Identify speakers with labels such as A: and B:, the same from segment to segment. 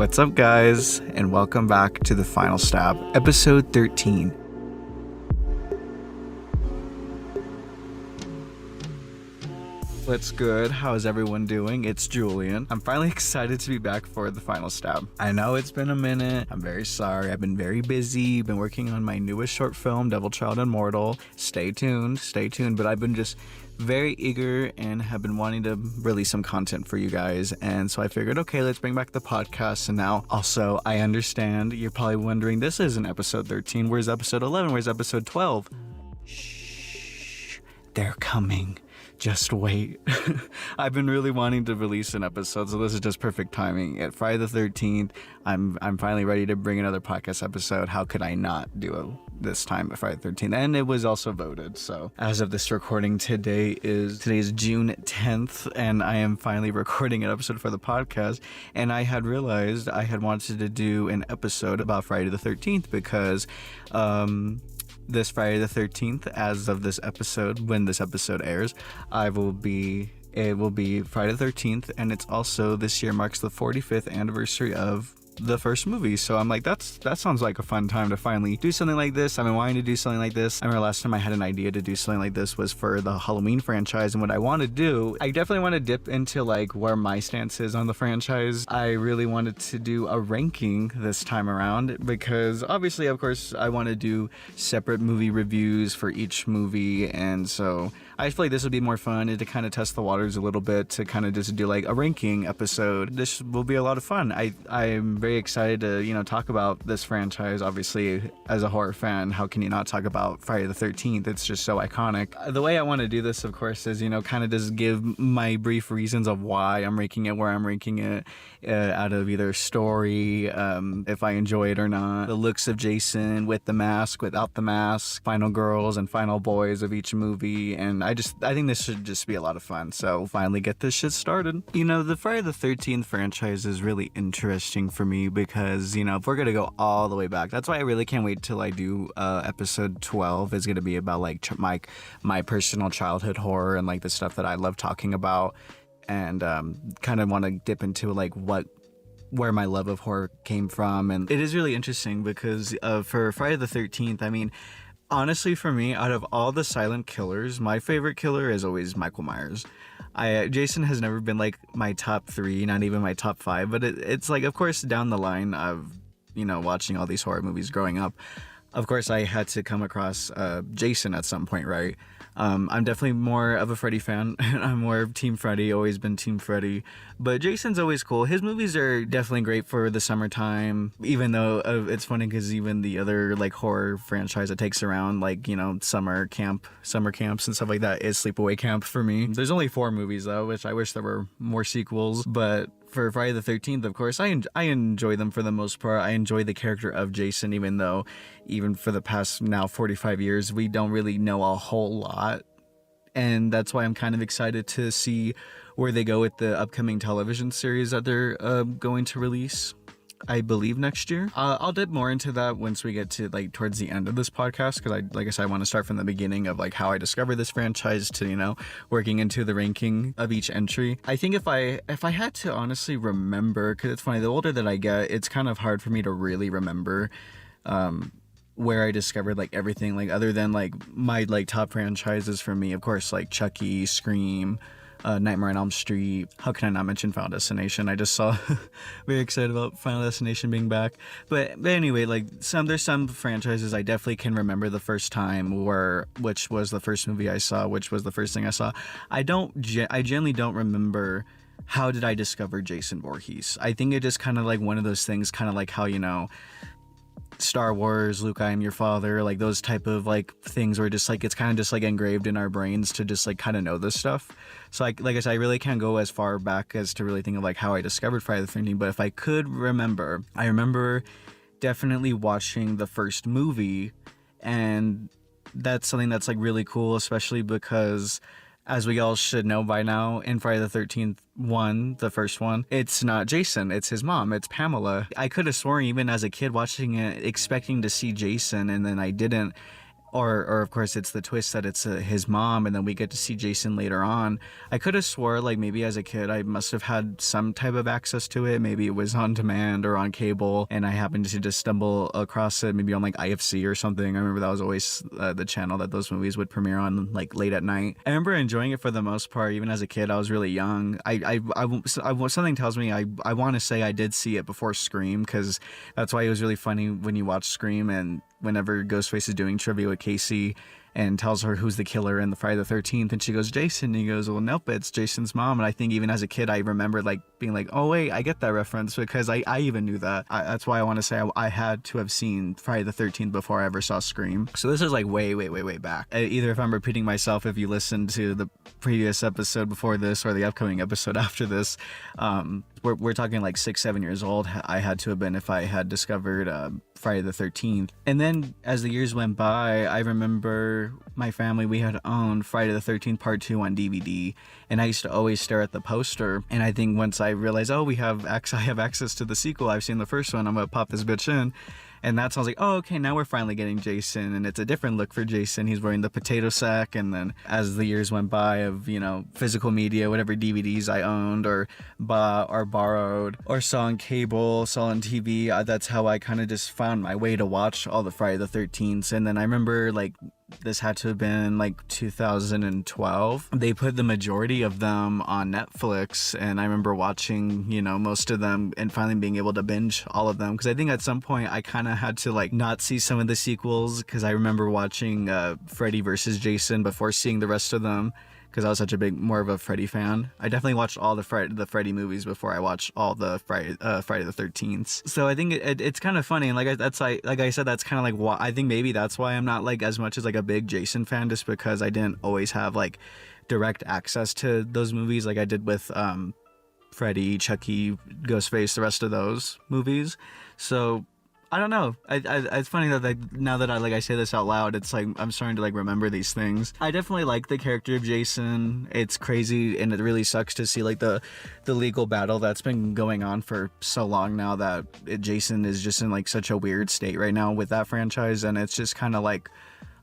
A: What's up, guys, and welcome back to The Final Stab, episode 13. What's good? How's everyone doing? It's Julian. I'm finally excited to be back for The Final Stab. I know it's been a minute. I'm very sorry. I've been very busy. Been working on my newest short film, Devil Child Immortal. Stay tuned. But I've been just very eager and have been wanting to release some content for you guys. And so I figured, okay, let's bring back the podcast. And now also, I understand you're probably wondering, this isn't episode 13. Where's episode 11? Where's episode 12? Shh. They're coming. Just wait. I've been really wanting to release an episode, so this is just perfect timing. At Friday the 13th, I'm finally ready to bring another podcast episode. How could I not do it this time at Friday the 13th? And it was also voted. So as of this recording, today is June 10th, and I am finally recording an episode for the podcast. And I had realized I had wanted to do an episode about Friday the 13th because this Friday the 13th, as of this episode, when this episode airs, it will be Friday the 13th, and it's also, this year marks the 45th anniversary of the first movie. So I'm like, that sounds like a fun time to finally do something like this. I've been wanting to do something like this. I remember last time I had an idea to do something like this was for the Halloween franchise, and what I want to do, I definitely want to dip into like where my stance is on the franchise. I really wanted to do a ranking this time around because obviously, of course, I want to do separate movie reviews for each movie, and so I feel like this would be more fun and to kind of test the waters a little bit, to kind of just do like a ranking episode. This will be a lot of fun. I'm very excited to, talk about this franchise. Obviously, as a horror fan, how can you not talk about Friday the 13th? It's just so iconic. The way I want to do this, of course, is, kind of just give my brief reasons of why I'm ranking it, where I'm ranking it, out of either story, if I enjoy it or not, the looks of Jason with the mask, without the mask, final girls and final boys of each movie, and I think this should just be a lot of fun. So finally get this shit started. The Friday the 13th franchise is really interesting for me because, if we're gonna go all the way back, that's why I really can't wait till I do episode 12. Is gonna be about like my personal childhood horror and like the stuff that I love talking about, and kind of want to dip into like where my love of horror came from. And it is really interesting because for Friday the 13th, I mean, honestly, for me, out of all the silent killers, my favorite killer is always Michael Myers. Jason has never been like my top 3, not even my top 5, but it's like, of course, down the line of, watching all these horror movies growing up, of course, I had to come across Jason at some point, right? I'm definitely more of a Freddy fan. I'm more of Team Freddy, always been Team Freddy. But Jason's always cool. His movies are definitely great for the summertime, even though it's funny because even the other like horror franchise that takes around like, summer camps and stuff like that is Sleepaway Camp for me. There's only 4 movies though, which I wish there were more sequels, but for Friday the 13th, of course, I enjoy them for the most part. I enjoy the character of Jason, even though even for the past now 45 years, we don't really know a whole lot. And that's why I'm kind of excited to see where they go with the upcoming television series that they're going to release, I believe, next year. I'll dip more into that once we get to like towards the end of this podcast, because like I said, I want to start from the beginning of like how I discovered this franchise to working into the ranking of each entry. I think if I had to honestly remember, because it's funny, the older that I get, it's kind of hard for me to really remember where I discovered like everything, like other than like my like top franchises for me, of course, like Chucky, Scream, Nightmare on Elm Street. How can I not mention Final Destination? I just saw very excited about Final Destination being back. But anyway, like there's some franchises I definitely can remember the first time, which was the first movie I saw, which was the first thing I saw. I generally don't remember how did I discover Jason Voorhees. I think it just kind of like one of those things, kind of like how Star Wars, Luke, I am your father, like those type of like things where just like it's kind of just like engraved in our brains to just like kind of know this stuff. So like I said, I really can't go as far back as to really think of like how I discovered Friday the 13th, but if I could remember, I remember definitely watching the first movie, and that's something that's like really cool, especially because, as we all should know by now, in Friday the 13th the first one, it's not Jason, it's his mom, it's Pamela. I could have sworn even as a kid watching it, expecting to see Jason, and then I didn't. or of course it's the twist that it's his mom, and then we get to see Jason later on. I could have swore like maybe as a kid I must have had some type of access to it. Maybe it was on demand or on cable, and I happened to just stumble across it maybe on like IFC or something. I remember that was always the channel that those movies would premiere on, like late at night. I remember enjoying it for the most part. Even as a kid, I was really young. Something tells me I want to say I did see it before Scream, because that's why it was really funny when you watch Scream, and whenever Ghostface is doing trivia with Casey and tells her who's the killer in the Friday the 13th, and she goes, Jason, and he goes, well, nope, it's Jason's mom. And I think even as a kid I remember like being like, oh wait, I get that reference, because I even knew that. That's why I want to say I had to have seen Friday the 13th before I ever saw Scream. So this is like way back. Either if I'm repeating myself, if you listen to the previous episode before this or the upcoming episode after this, we're talking like 6-7 years old I had to have been if I had discovered Friday the 13th. And then as the years went by, I remember my family, we had owned Friday the 13th Part 2 on DVD, and I used to always stare at the poster. And I think once I realized, oh, I have access to the sequel, I've seen the first one, I'm gonna pop this bitch in. And that's, I was like, oh, okay, now we're finally getting Jason, and it's a different look for Jason. He's wearing the potato sack. And then as the years went by of, you know, physical media, whatever DVDs I owned or bought or borrowed or saw on cable, saw on TV, that's how I kind of just found my way to watch all the Friday the 13th. And then I remember, like, this had to have been like 2012. They put the majority of them on Netflix, and I remember watching, you know, most of them and finally being able to binge all of them, because I think at some point I kind of had to like not see some of the sequels, because I remember watching Freddy versus Jason before seeing the rest of them, because I was such a more of a Freddy fan. I definitely watched all the Freddy movies before I watched all the Friday the 13th. So I think it's kind of funny, and like I said, that's kind of like why I think maybe that's why I'm not like as much as like a big Jason fan, just because I didn't always have like direct access to those movies like I did with Freddy, Chucky, Ghostface, the rest of those movies. So I don't know. It's funny that like now that I say this out loud, it's like I'm starting to like remember these things. I definitely like the character of Jason. It's crazy, and it really sucks to see like the legal battle that's been going on for so long now, that Jason is just in like such a weird state right now with that franchise, and it's just kind of like,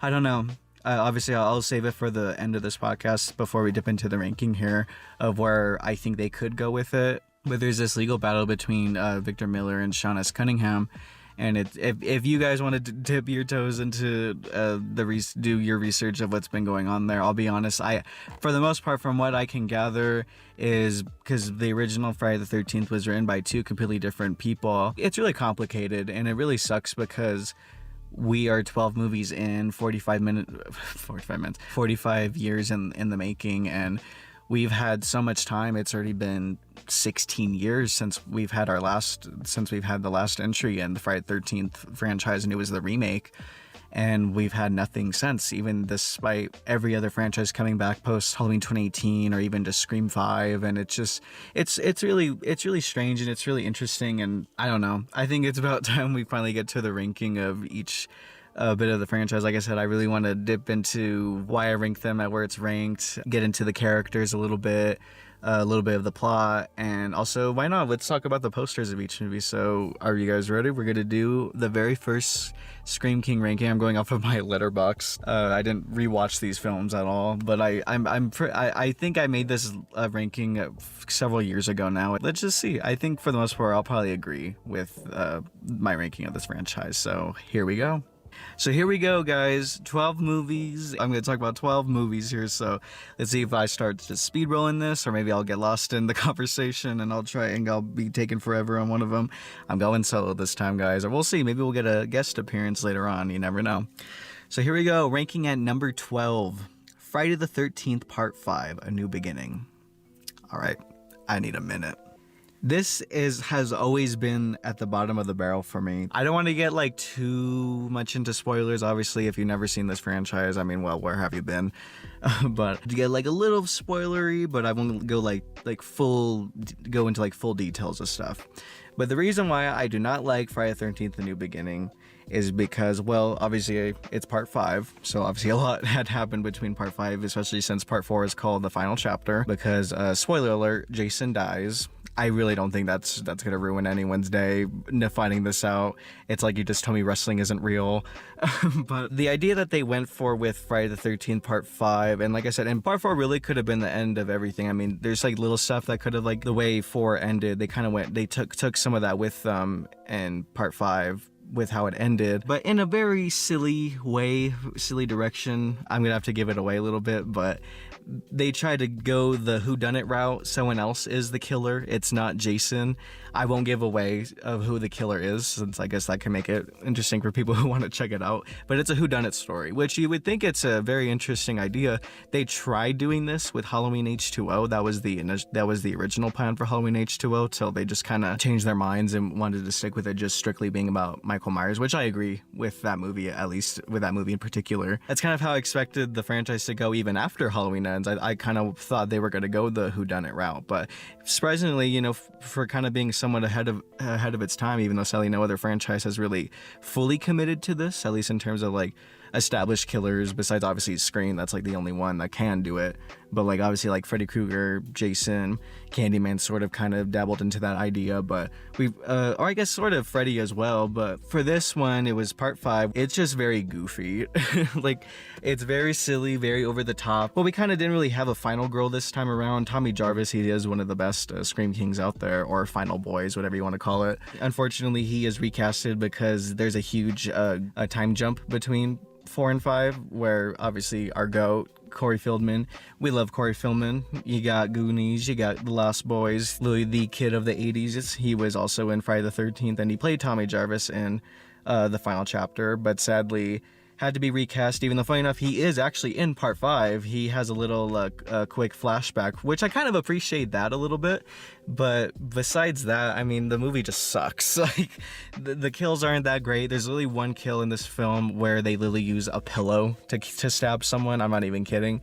A: I don't know. Obviously, I'll save it for the end of this podcast before we dip into the ranking here of where I think they could go with it. But there's this legal battle between Victor Miller and Sean S. Cunningham. And if you guys want to dip your toes into do your research of what's been going on there, I'll be honest, for the most part, from what I can gather, is because the original Friday the 13th was written by two completely different people. It's really complicated, and it really sucks because we are 12 movies in, 45 years in the making, and we've had so much time. It's already been 16 years since we've had the last entry in the Friday the 13th franchise, and it was the remake, and we've had nothing since, even despite every other franchise coming back post Halloween 2018 or even just Scream 5. And it's really strange, and it's really interesting, and I don't know, I think it's about time we finally get to the ranking of each bit of the franchise. Like I said, I really want to dip into why I rank them at where it's ranked, get into the characters a little bit of the plot, and also, why not, let's talk about the posters of each movie. So are you guys ready? We're gonna do the very first Scream King ranking. I'm going off of my Letterboxd. I didn't rewatch these films at all, but I think I made this ranking several years ago now. Let's just see. I think for the most part I'll probably agree with my ranking of this franchise. So here we go. So here we go, guys. 12 movies. I'm going to talk about 12 movies here, so let's see if I start just speed rolling this, or maybe I'll get lost in the conversation and I'll be taking forever on one of them. I'm going solo this time, guys, or we'll see. Maybe we'll get a guest appearance later on. You never know. So here we go. Ranking at number 12, Friday the 13th Part 5, A New Beginning. All right, I need a minute. This has always been at the bottom of the barrel for me. I don't want to get like too much into spoilers. Obviously, if you've never seen this franchise, I mean, well, where have you been? But to get like a little spoilery, but I won't go go into like full details of stuff. But the reason why I do not like Friday the 13th: A New Beginning is because, well, obviously it's part 5, so obviously a lot had happened between part 5, especially since part 4 is called The Final Chapter, because spoiler alert, Jason dies. I really don't think that's gonna ruin anyone's day finding this out. It's like you just told me wrestling isn't real. But the idea that they went for with Friday the 13th Part 5, and like I said, and Part 4 really could have been the end of everything. I mean, there's like little stuff that could have, like the way 4 ended, they kind of went, they took some of that with them in Part 5 with how it ended, but in a very silly way, silly direction. I'm gonna have to give it away a little bit, but they tried to go the whodunit route. Someone else is the killer. It's not Jason. I won't give away of who the killer is, since I guess that can make it interesting for people who want to check it out. But it's a whodunit story, which you would think it's a very interesting idea. They tried doing this with Halloween H2O. That was the original plan for Halloween H2O, till they just kind of changed their minds and wanted to stick with it just strictly being about Michael Myers, which I agree with that movie, at least with that movie in particular. That's kind of how I expected the franchise to go even after Halloween ends. I kind of thought they were going to go the whodunit route, but surprisingly, you know, for kind of being somewhat ahead of its time, even though sadly no other franchise has really fully committed to this, at least in terms of like established killers, besides obviously Scream. That's like the only one that can do it. But like obviously like Freddy Krueger, Jason, Candyman sort of kind of dabbled into that idea, but we've or I guess sort of Freddy as well. But for this one, it was Part 5. It's just very goofy. Like it's very silly, very over the top. But we kind of didn't really have a final girl this time around. Tommy Jarvis, he is one of the best Scream Kings out there, or final boys, whatever you want to call it. Unfortunately, he is recasted because there's a huge a time jump between 4 and 5, where obviously our GOAT, Corey Feldman, we love Corey Feldman. You got Goonies, you got The Lost Boys, Louis the Kid of the 80s. He was also in Friday the 13th, and he played Tommy Jarvis in the final chapter, but sadly had to be recast, even though funny enough, he is actually in Part 5. He has a little quick flashback, which I kind of appreciate that a little bit. But besides that, I mean, the movie just sucks. Like the kills aren't that great. There's literally one kill in this film where they literally use a pillow to stab someone. I'm not even kidding.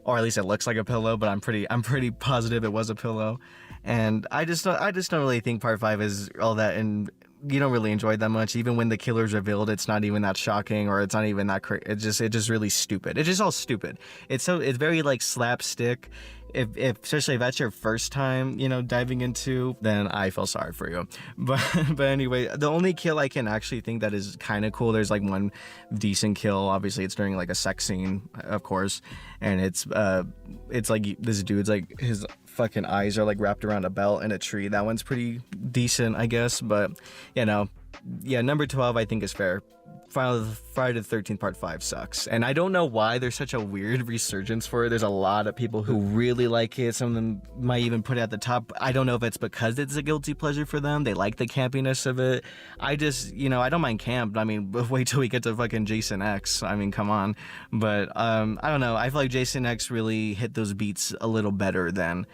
A: Or at least it looks like a pillow, but I'm pretty positive it was a pillow. And I just don't really think Part 5 is all that, and you don't really enjoy it that much. Even when the killer's revealed, it's not even that shocking, or it's not even that it's just really stupid. It's just all stupid. It's very like slapstick. If especially if that's your first time, you know, diving into, then I feel sorry for you. But anyway, the only kill I can actually think that is kind of cool, there's like one decent kill. Obviously it's during like a sex scene, of course, and it's like this dude's like his fucking eyes are like wrapped around a belt in a tree. That one's pretty decent, I guess. But you know, yeah, number 12 I think is fair. Friday the 13th Part 5 sucks, and I don't know why there's such a weird resurgence for it. There's a lot of people who really like it. Some of them might even put it at the top. I don't know if it's because it's a guilty pleasure for them. They like the campiness of it. I just, you know, I don't mind camp. I mean, wait till we get to fucking Jason X. I mean, come on. But I don't know. I feel like Jason X really hit those beats a little better than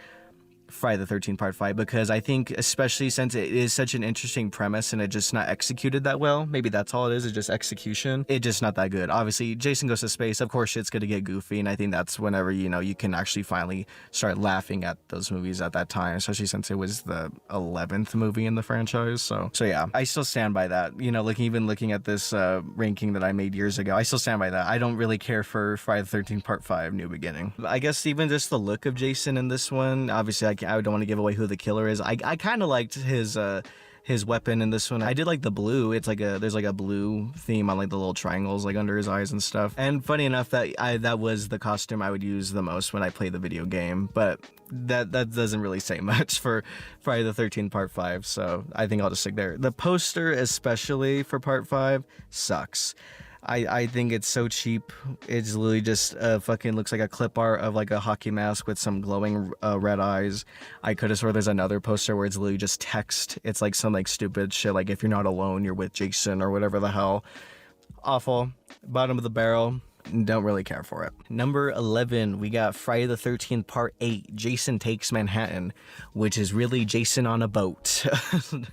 A: Friday the 13th Part 5, because I think, especially since it is such an interesting premise and it just not executed that well, maybe that's all it is, it's just execution, it just not that good. Obviously Jason Goes to Space, of course shit's gonna get goofy, and I think that's whenever, you know, you can actually finally start laughing at those movies at that time, especially since it was the 11th movie in the franchise. So yeah, I still stand by that. You know, even looking at this ranking that I made years ago, I still stand by that. I don't really care for Friday the 13th Part 5 New Beginning. I guess even just the look of Jason in this one, obviously I don't want to give away who the killer is. I kind of liked his weapon in this one. I did like the blue. It's like there's like a blue theme on like the little triangles like under his eyes and stuff. And funny enough, that was the costume I would use the most when I play the video game. But that doesn't really say much for Friday the 13th Part 5. So I think I'll just stick there. The poster, especially for Part 5, sucks. I think it's so cheap. It's literally just fucking looks like a clip art of like a hockey mask with some glowing red eyes. I could have sworn there's another poster where it's literally just text. It's like some like stupid shit like, if you're not alone, you're with Jason, or whatever the hell. Awful. Bottom of the barrel. Don't really care for it. Number 11, we got Friday the 13th Part 8, Jason Takes Manhattan, which is really Jason on a boat.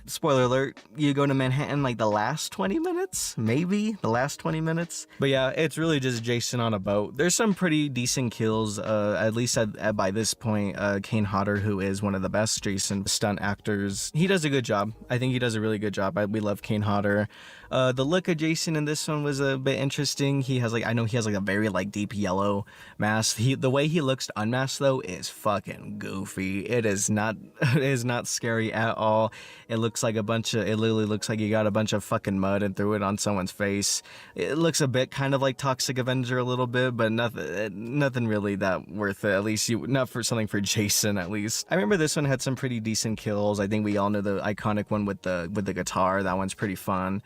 A: Spoiler alert, you go to Manhattan like the last 20 minutes? Maybe the last 20 minutes? But yeah, it's really just Jason on a boat. There's some pretty decent kills, at least by this point. Kane Hodder, who is one of the best Jason stunt actors, he does a good job. I think he does a really good job. We love Kane Hodder. The look of Jason in this one was a bit interesting. He has like, I know he has like a very like deep yellow mask. The way he looks unmasked though is fucking goofy. It is not it is not scary at all. It looks like it literally looks like you got a bunch of fucking mud and threw it on someone's face. It looks a bit kind of like Toxic Avenger a little bit, but nothing really that worth it. At least not for something for Jason at least. I remember this one had some pretty decent kills. I think we all know the iconic one with the guitar. That one's pretty fun.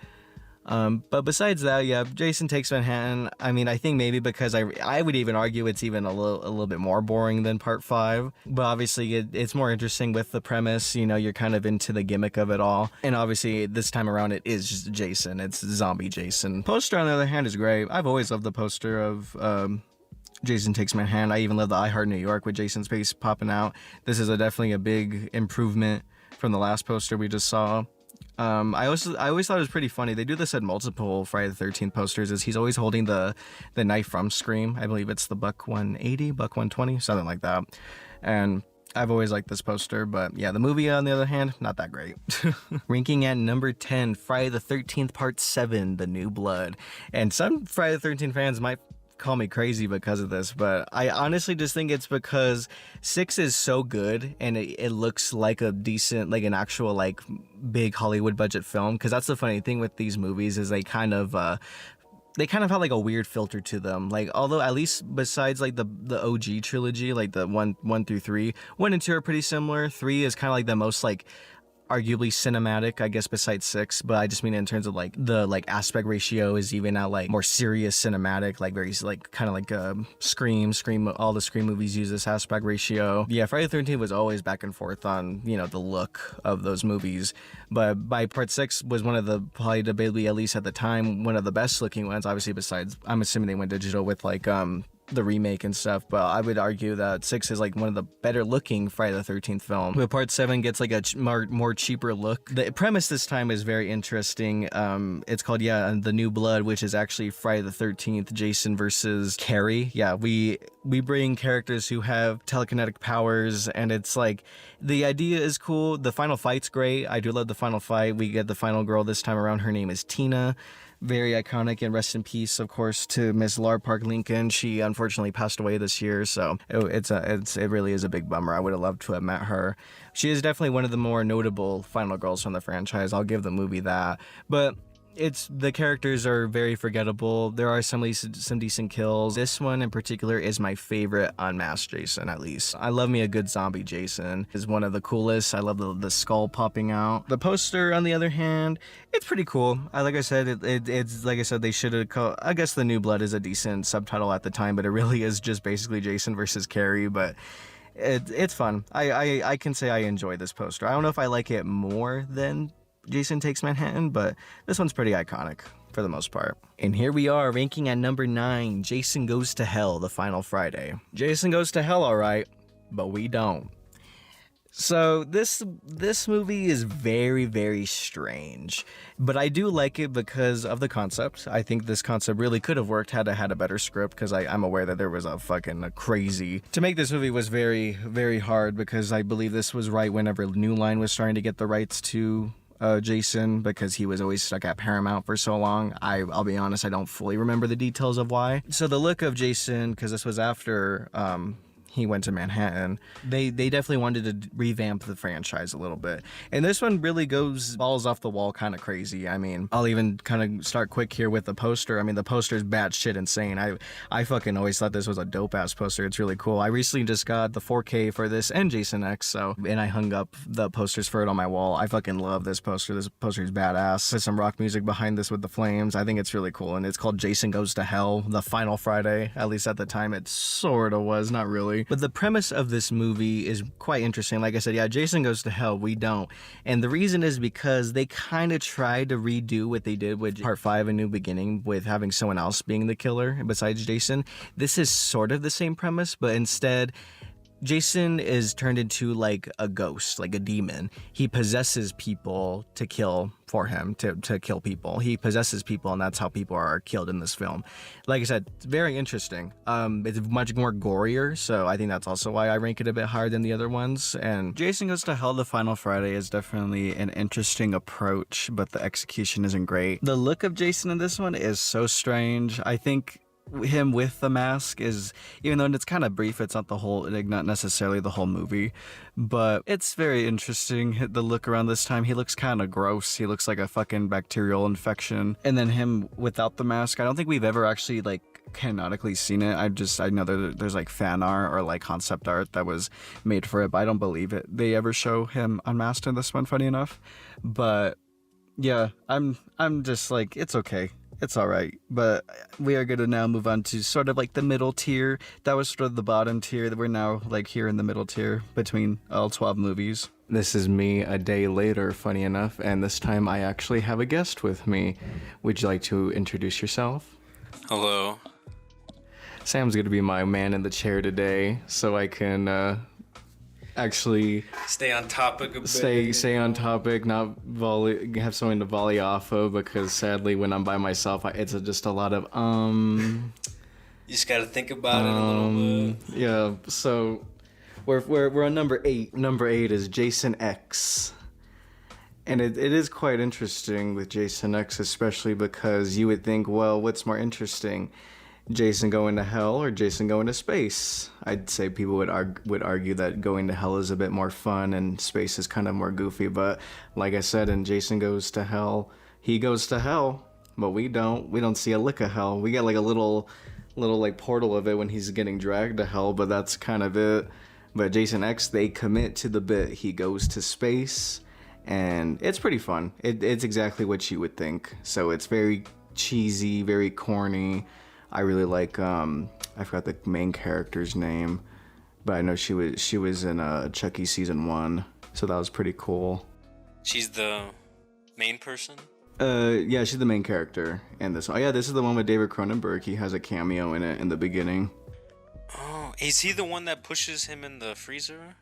A: But besides that, yeah, Jason Takes Manhattan. I mean, I think maybe because I would even argue it's even a little bit more boring than part 5. But obviously it's more interesting with the premise. You know, you're kind of into the gimmick of it all. And obviously this time around it is just Jason. It's zombie Jason. Poster on the other hand is great. I've always loved the poster of Jason Takes Manhattan. I even love the I Heart New York with Jason's face popping out. This is definitely a big improvement from the last poster we just saw. I always thought it was pretty funny. They do this at multiple Friday the 13th posters. Is he's always holding the knife from Scream. I believe it's the Buck 180, Buck 120, something like that. And I've always liked this poster, but yeah, the movie on the other hand, not that great. Ranking at number 10, Friday the 13th Part 7, The New Blood. And some Friday the 13th fans might call me crazy because of this, but I honestly just think it's because 6 is so good and it looks like a decent, like an actual like big Hollywood budget film. Because that's the funny thing with these movies is they kind of have like a weird filter to them. Like, although at least besides like the OG trilogy, like the 1 through 3, 1 and 2 are pretty similar. 3 is kind of like the most like arguably cinematic, I guess, besides 6, but I just mean in terms of like the like aspect ratio is even at like more serious cinematic, like very like kind of like Scream, all the Scream movies use this aspect ratio. Yeah, Friday the 13th was always back and forth on, you know, the look of those movies, but by part 6 was one of the, probably debatably at least at the time, one of the best looking ones, obviously, besides, I'm assuming they went digital with like the remake and stuff, but I would argue that 6 is like one of the better looking Friday the 13th film. But part 7 gets like a more cheaper look. The premise this time is very interesting. It's called, yeah, The New Blood, which is actually Friday the 13th, Jason versus Carrie. Yeah, we bring characters who have telekinetic powers, and it's like, the idea is cool. The final fight's great. I do love the final fight. We get the final girl this time around. Her name is Tina. Very iconic, and rest in peace, of course, to Miss Lar Park Lincoln. She unfortunately passed away this year, so it really is a big bummer. I would have loved to have met her. She is definitely one of the more notable final girls from the franchise. I'll give the movie that, but the characters are very forgettable. There are some decent kills. This one in particular is my favorite unmasked Jason, at least. I love me a good zombie Jason. Is one of the coolest. I love the skull popping out. The poster, on the other hand, it's pretty cool. Like I said, it's like I said, they should have called, I guess The New Blood is a decent subtitle at the time, but it really is just basically Jason versus Carrie, but it's fun. I can say I enjoy this poster. I don't know if I like it more than Jason Takes Manhattan, but this one's pretty iconic for the most part. And here we are, ranking at number 9, Jason Goes to Hell, The Final Friday. Jason goes to hell, alright, but we don't. So this movie is very, very strange, but I do like it because of the concept. I think this concept really could have worked had it had a better script, because I'm aware that there was a crazy... To make this movie was very, very hard, because I believe this was right whenever New Line was starting to get the rights to Jason, because he was always stuck at Paramount for so long. I'll be honest, I don't fully remember the details of why. So the look of Jason, because this was after he went to Manhattan, they definitely wanted to revamp the franchise a little bit. And this one really balls off the wall kind of crazy. I mean, I'll even kind of start quick here with the poster. I mean, the poster's batshit insane. I fucking always thought this was a dope-ass poster. It's really cool. I recently just got the 4K for this and Jason X, and I hung up the posters for it on my wall. I fucking love this poster. This poster is badass. There's some rock music behind this with the flames. I think it's really cool, and it's called Jason Goes to Hell, The Final Friday. At least at the time, it sort of was, not really. But the premise of this movie is quite interesting. Like I said, yeah, Jason Goes to Hell, we don't. And the reason is because they kind of tried to redo what they did with Part 5, A New Beginning, with having someone else being the killer besides Jason. This is sort of the same premise, but instead Jason is turned into like a ghost, like a demon. He possesses people to kill for him, to kill people. He possesses people, and that's how people are killed in this film. Like I said, it's very interesting. It's much more gorier, so I think that's also why I rank it a bit higher than the other ones. And Jason Goes to Hell, The Final Friday is definitely an interesting approach, but the execution isn't great. The look of Jason in this one is so strange. I think him with the mask is, even though it's kind of brief, it's not the whole, like, not necessarily the whole movie, but it's very interesting. The look around this time, he looks kind of gross. He looks like a fucking bacterial infection. And then him without the mask, I don't think we've ever actually like canonically seen it. I know there's like fan art or like concept art that was made for it, but I don't believe it they ever show him unmasked in this one, funny enough. But yeah, I'm just like, it's okay. It's all right, but we are going to now move on to sort of like the middle tier. That was sort of the bottom tier. That we're now like here in the middle tier between all 12 movies. This is me a day later, funny enough, and this time I actually have a guest with me. Would you like to introduce yourself?
B: Hello.
A: Sam's going to be my man in the chair today, so I can actually
B: stay on topic a bit.
A: Stay on topic, not have something to volley off of, because sadly when I'm by myself, it's just a lot of
B: You just gotta think about it a little bit.
A: Yeah, so we're on number 8. Number 8 is Jason X. And it is quite interesting with Jason X, especially because you would think, well, what's more interesting? Jason going to hell or Jason going to space? I'd say people would argue that going to hell is a bit more fun and space is kind of more goofy. But like I said, in Jason Goes to Hell, he goes to hell, but we don't see a lick of hell. We get like a little like portal of it when he's getting dragged to hell, but that's kind of it. But Jason X, they commit to the bit. He goes to space, and it's pretty fun. It's exactly what you would think. So it's very cheesy, very corny. I really like, I forgot the main character's name, but I know she was in Chucky season 1, so that was pretty cool.
B: She's the main person?
A: Yeah, she's the main character in this one. Oh yeah, this is the one with David Cronenberg. He has a cameo in it in the beginning.
B: Oh, is he the one that pushes him in the freezer?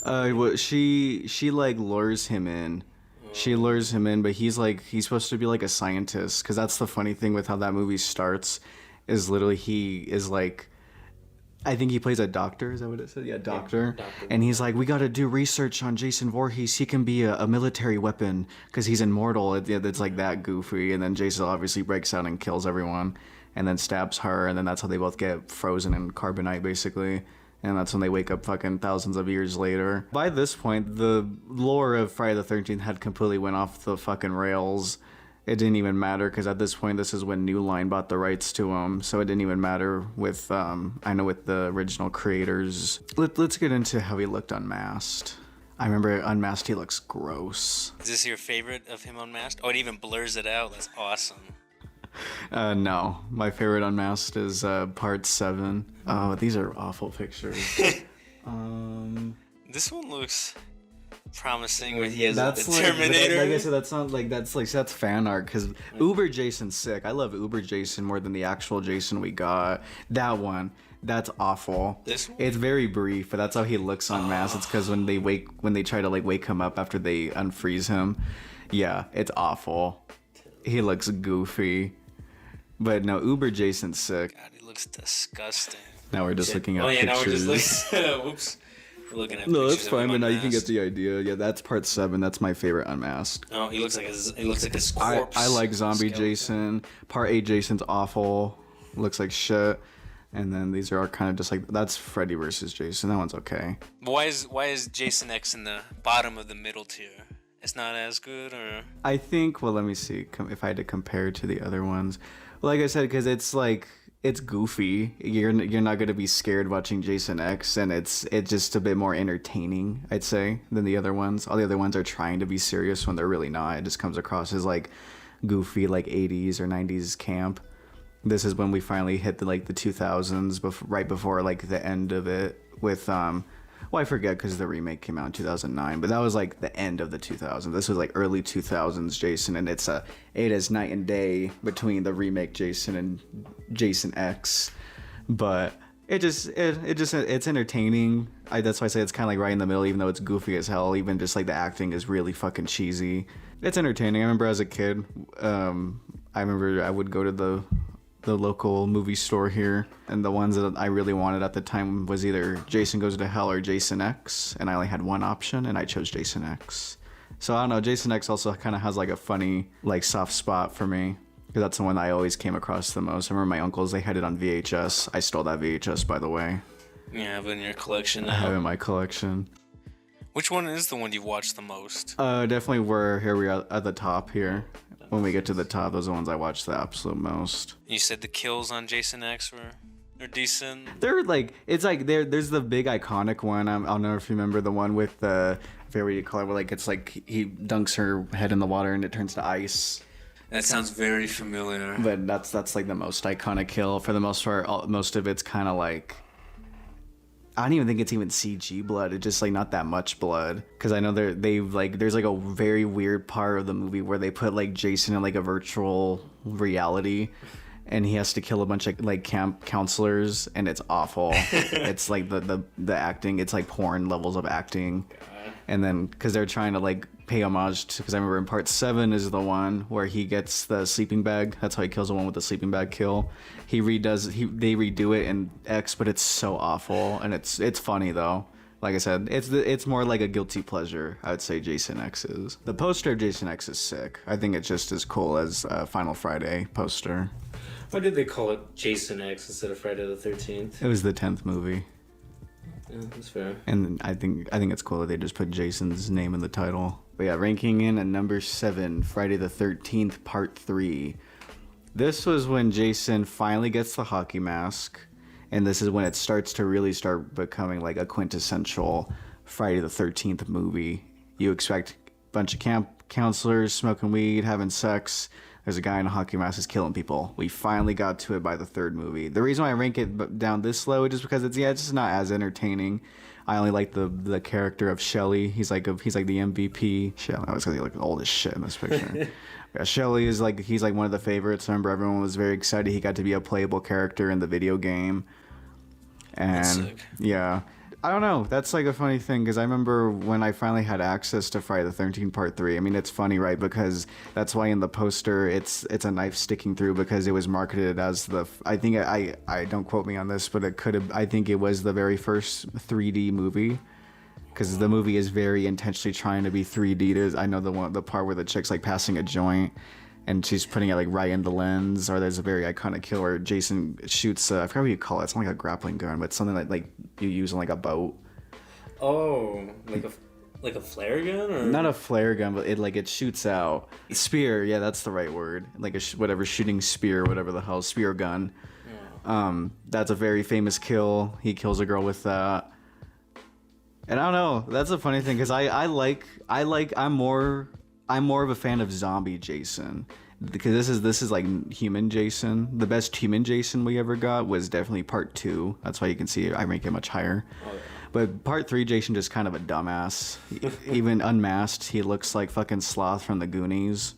A: Well, she like lures him in. She lures him in, but he's supposed to be like a scientist, because that's the funny thing with how that movie starts. Is literally he is like, I think he plays a doctor. Is that what it said? Yeah, doctor. Yeah, doctor. And he's like, we got to do research on Jason Voorhees. He can be a military weapon because he's immortal. It's like that goofy. And then Jason obviously breaks out and kills everyone, and then stabs her. And then that's how they both get frozen in carbonite, basically. And that's when they wake up fucking thousands of years later. By this point, the lore of Friday the 13th had completely went off the fucking rails. It didn't even matter, because at this point, this is when New Line bought the rights to him, so it didn't even matter with, I know with the original creators. Let's get into how he looked unmasked. I remember unmasked, he looks gross.
B: Is this your favorite of him unmasked? Oh, it even blurs it out. That's awesome.
A: No. My favorite unmasked is part 7. Oh, these are awful pictures.
B: This one looks promising when he has a
A: Terminator. Like I said, that's fan art, because Uber Jason's sick. I love Uber Jason more than the actual Jason we got. That one, that's awful.
B: This one?
A: It's very brief, but that's how he looks unmasked. It's because when they try to like wake him up after they unfreeze him, yeah, it's awful. He looks goofy. But no, Uber Jason's sick.
B: God, he looks disgusting.
A: Now we're just looking at pictures.
B: Now we're just like, whoops. We're looking at
A: no, that's fine, but now you can get the idea. Yeah, that's part 7. That's my favorite unmasked.
B: Oh, he looks like his corpse.
A: I like zombie skeleton. Jason. Part 8 Jason's awful. Looks like shit. And then these are all kind of just like, that's Freddy versus Jason. That one's okay.
B: But why is Jason X in the bottom of the middle tier? It's not as good, or?
A: I think, well, let me see if I had to compare to the other ones. Like I said, because it's like, it's goofy. You're not gonna be scared watching Jason X, and it's just a bit more entertaining, I'd say, than the other ones. All the other ones are trying to be serious when they're really not. It just comes across as like goofy, like 80s or 90s camp. This is when we finally hit the 2000s, right before like the end of it with well, I forget because the remake came out in 2009, but that was like the end of the 2000s. This was like early 2000s Jason, and it is night and day between the remake Jason and Jason X. But It's entertaining. That's why I say it's kind of like right in the middle, even though it's goofy as hell. Even just like the acting is really fucking cheesy. It's entertaining. I remember as a kid, I remember I would go to the local movie store here, and the ones that I really wanted at the time was either Jason Goes to Hell or Jason X, and I only had one option, and I chose Jason X. So I don't know, Jason X also kind of has like a funny, like, soft spot for me, because that's the one I always came across the most. I remember my uncles, they had it on VHS. I stole that VHS, by the way.
B: You have it in your collection now.
A: I have it in my collection.
B: Which one is the one you watch the most?
A: Definitely we are at the top here. When we get to the top, those are the ones I watch the absolute most.
B: You said the kills on Jason X were decent.
A: They're like, it's like there's the big iconic one. I don't know if you remember the one with the, I forget what you call it, where like it's like he dunks her head in the water and it turns to ice.
B: That sounds very familiar.
A: But that's like the most iconic kill. For the most part, most of it's kind of like, I don't even think it's even CG blood. It's just like not that much blood. Because I know there's like a very weird part of the movie where they put like Jason in like a virtual reality, and he has to kill a bunch of like camp counselors, and it's awful. It's like the acting. It's like porn levels of acting. And then because they're trying to like pay homage to, because I remember in part 7 is the one where he gets the sleeping bag. That's how he kills the one with the sleeping bag kill. They redo it in X, but it's so awful, and it's funny though. Like I said, it's more like a guilty pleasure, I would say Jason X is. The poster of Jason X is sick. I think it's just as cool as Final Friday poster.
C: Why did they call it Jason X instead of Friday the 13th?
A: It was the 10th movie.
C: Yeah, that's fair.
A: And I think it's cool that they just put Jason's name in the title. But yeah, ranking in at number 7, Friday the 13th, Part 3. This was when Jason finally gets the hockey mask, and this is when it starts to really start becoming like a quintessential Friday the 13th movie. You expect a bunch of camp counselors smoking weed, having sex. There's a guy in a hockey mask who's killing people. We finally got to it by the 3rd movie. The reason why I rank it down this low is just because it's just not as entertaining. I only like the character of Shelly. He's like the MVP. Shelly, I was gonna look old as shit in this picture. Yeah, Shelly is like, he's like one of the favorites. I remember everyone was very excited he got to be a playable character in the video game. And
B: That's sick.
A: Yeah. I don't know. That's like a funny thing, because I remember when I finally had access to Friday the 13th Part 3. I mean, it's funny, right? Because that's why in the poster it's a knife sticking through, because it was marketed as I think I don't quote me on this, but I think it was the very first 3D movie. Because the movie is very intentionally trying to be 3D. I know the part where the chick's like passing a joint, and she's putting it like right in the lens. Or there's a very iconic kill where Jason shoots, I forgot what you call it. It's not like a grappling gun, but something like you use on like a boat.
C: Oh, like a flare gun, or
A: Not a flare gun, but it shoots out. Spear, yeah, that's the right word. Like whatever shooting spear, whatever the hell, spear gun. That's a very famous kill. He kills a girl with that. And I don't know. That's a funny thing, because I'm more of a fan of zombie Jason, because this is like human Jason. The best human Jason we ever got was definitely Part 2. That's why you can see I rank it much higher. Oh, yeah. But Part 3 Jason just kind of a dumbass. Even unmasked, he looks like fucking Sloth from the Goonies.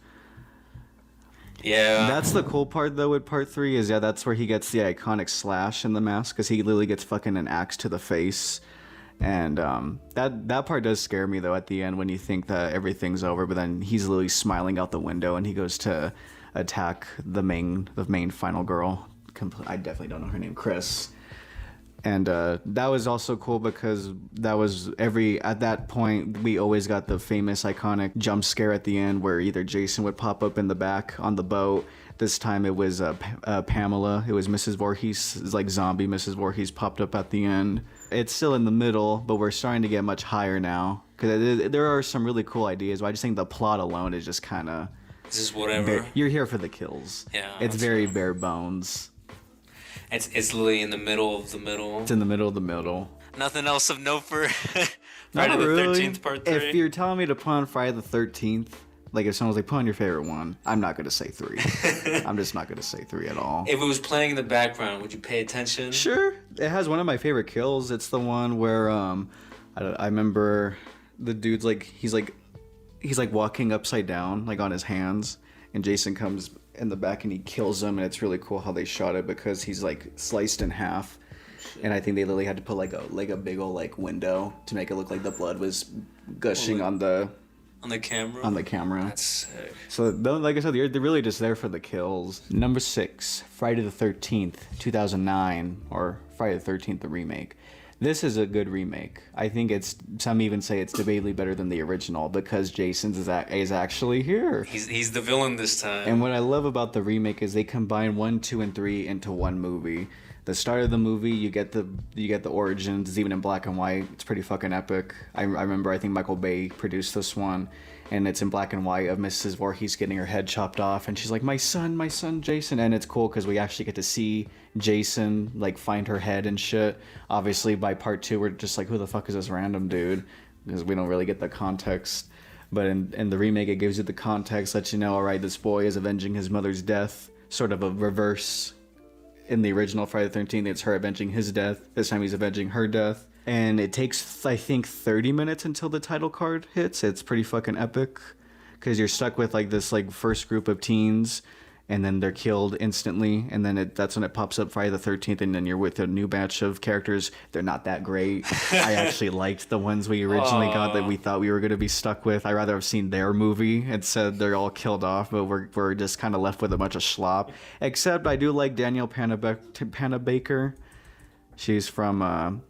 B: Yeah.
A: That's the cool part though with Part 3 is that's where he gets the iconic slash in the mask, because he literally gets fucking an axe to the face. And that part does scare me though at the end, when you think that everything's over, but then he's literally smiling out the window and he goes to attack the main final girl. I definitely don't know her name, Chris. And that was also cool, because at that point we always got the famous iconic jump scare at the end where either Jason would pop up in the back on the boat. This time it was Pamela. It was Mrs. Voorhees. It's like zombie Mrs. Voorhees popped up at the end. It's still in the middle, but we're starting to get much higher now, because there are some really cool ideas. But I just think the plot alone is just kind of.
B: This is whatever.
A: You're here for the kills.
B: Yeah.
A: It's very bare bones.
B: It's literally in the middle of the middle.
A: It's in the middle of the middle.
B: Nothing else of note for Friday
A: Not
B: the
A: really.
B: 13th Part 3.
A: If you're telling me to put on Friday the 13th, like if someone's like, put on your favorite one, I'm not going to say 3. I'm just not going to say 3 at all.
B: If it was playing in the background, would you pay attention?
A: Sure. It has one of my favorite kills. It's the one where I remember the dude's like, he's like walking upside down, like on his hands, and Jason comes in the back and he kills him, and it's really cool how they shot it, because he's like sliced in half, and I think they literally had to put like a big old like window to make it look like the blood was gushing on the
B: camera.
A: On the camera.
B: That's sick.
A: So, like I said, they're really just there for the kills. Number 6, Friday the 13th, 2009, or Friday the 13th, the remake. This is a good remake. I think some even say it's debatably better than the original because Jason's is actually here.
B: He's the villain this time.
A: And what I love about the remake is they combine 1, 2, and 3 into one movie. The start of the movie, you get the origins, it's even in black and white. It's pretty fucking epic. I remember, I think Michael Bay produced this one, and it's in black and white of Mrs. Voorhees getting her head chopped off, and she's like, my son, Jason. And it's cool because we actually get to see Jason like find her head and shit. Obviously, by part 2, we're just like, who the fuck is this random dude? Because we don't really get the context. But in the remake, it gives you the context, lets you know, all right, this boy is avenging his mother's death, sort of a reverse. In the original Friday the 13th, it's her avenging his death. This time he's avenging her death. And it takes, I think, 30 minutes until the title card hits. It's pretty fucking epic. Because you're stuck with like this like first group of teens. And then they're killed instantly. And then that's when it pops up Friday the 13th. And then you're with a new batch of characters. They're not that great. I actually liked the ones we originally got that we thought we were going to be stuck with. I'd rather have seen their movie and said they're all killed off. But we're just kind of left with a bunch of slop. Except I do like Danielle Panabaker. She's from,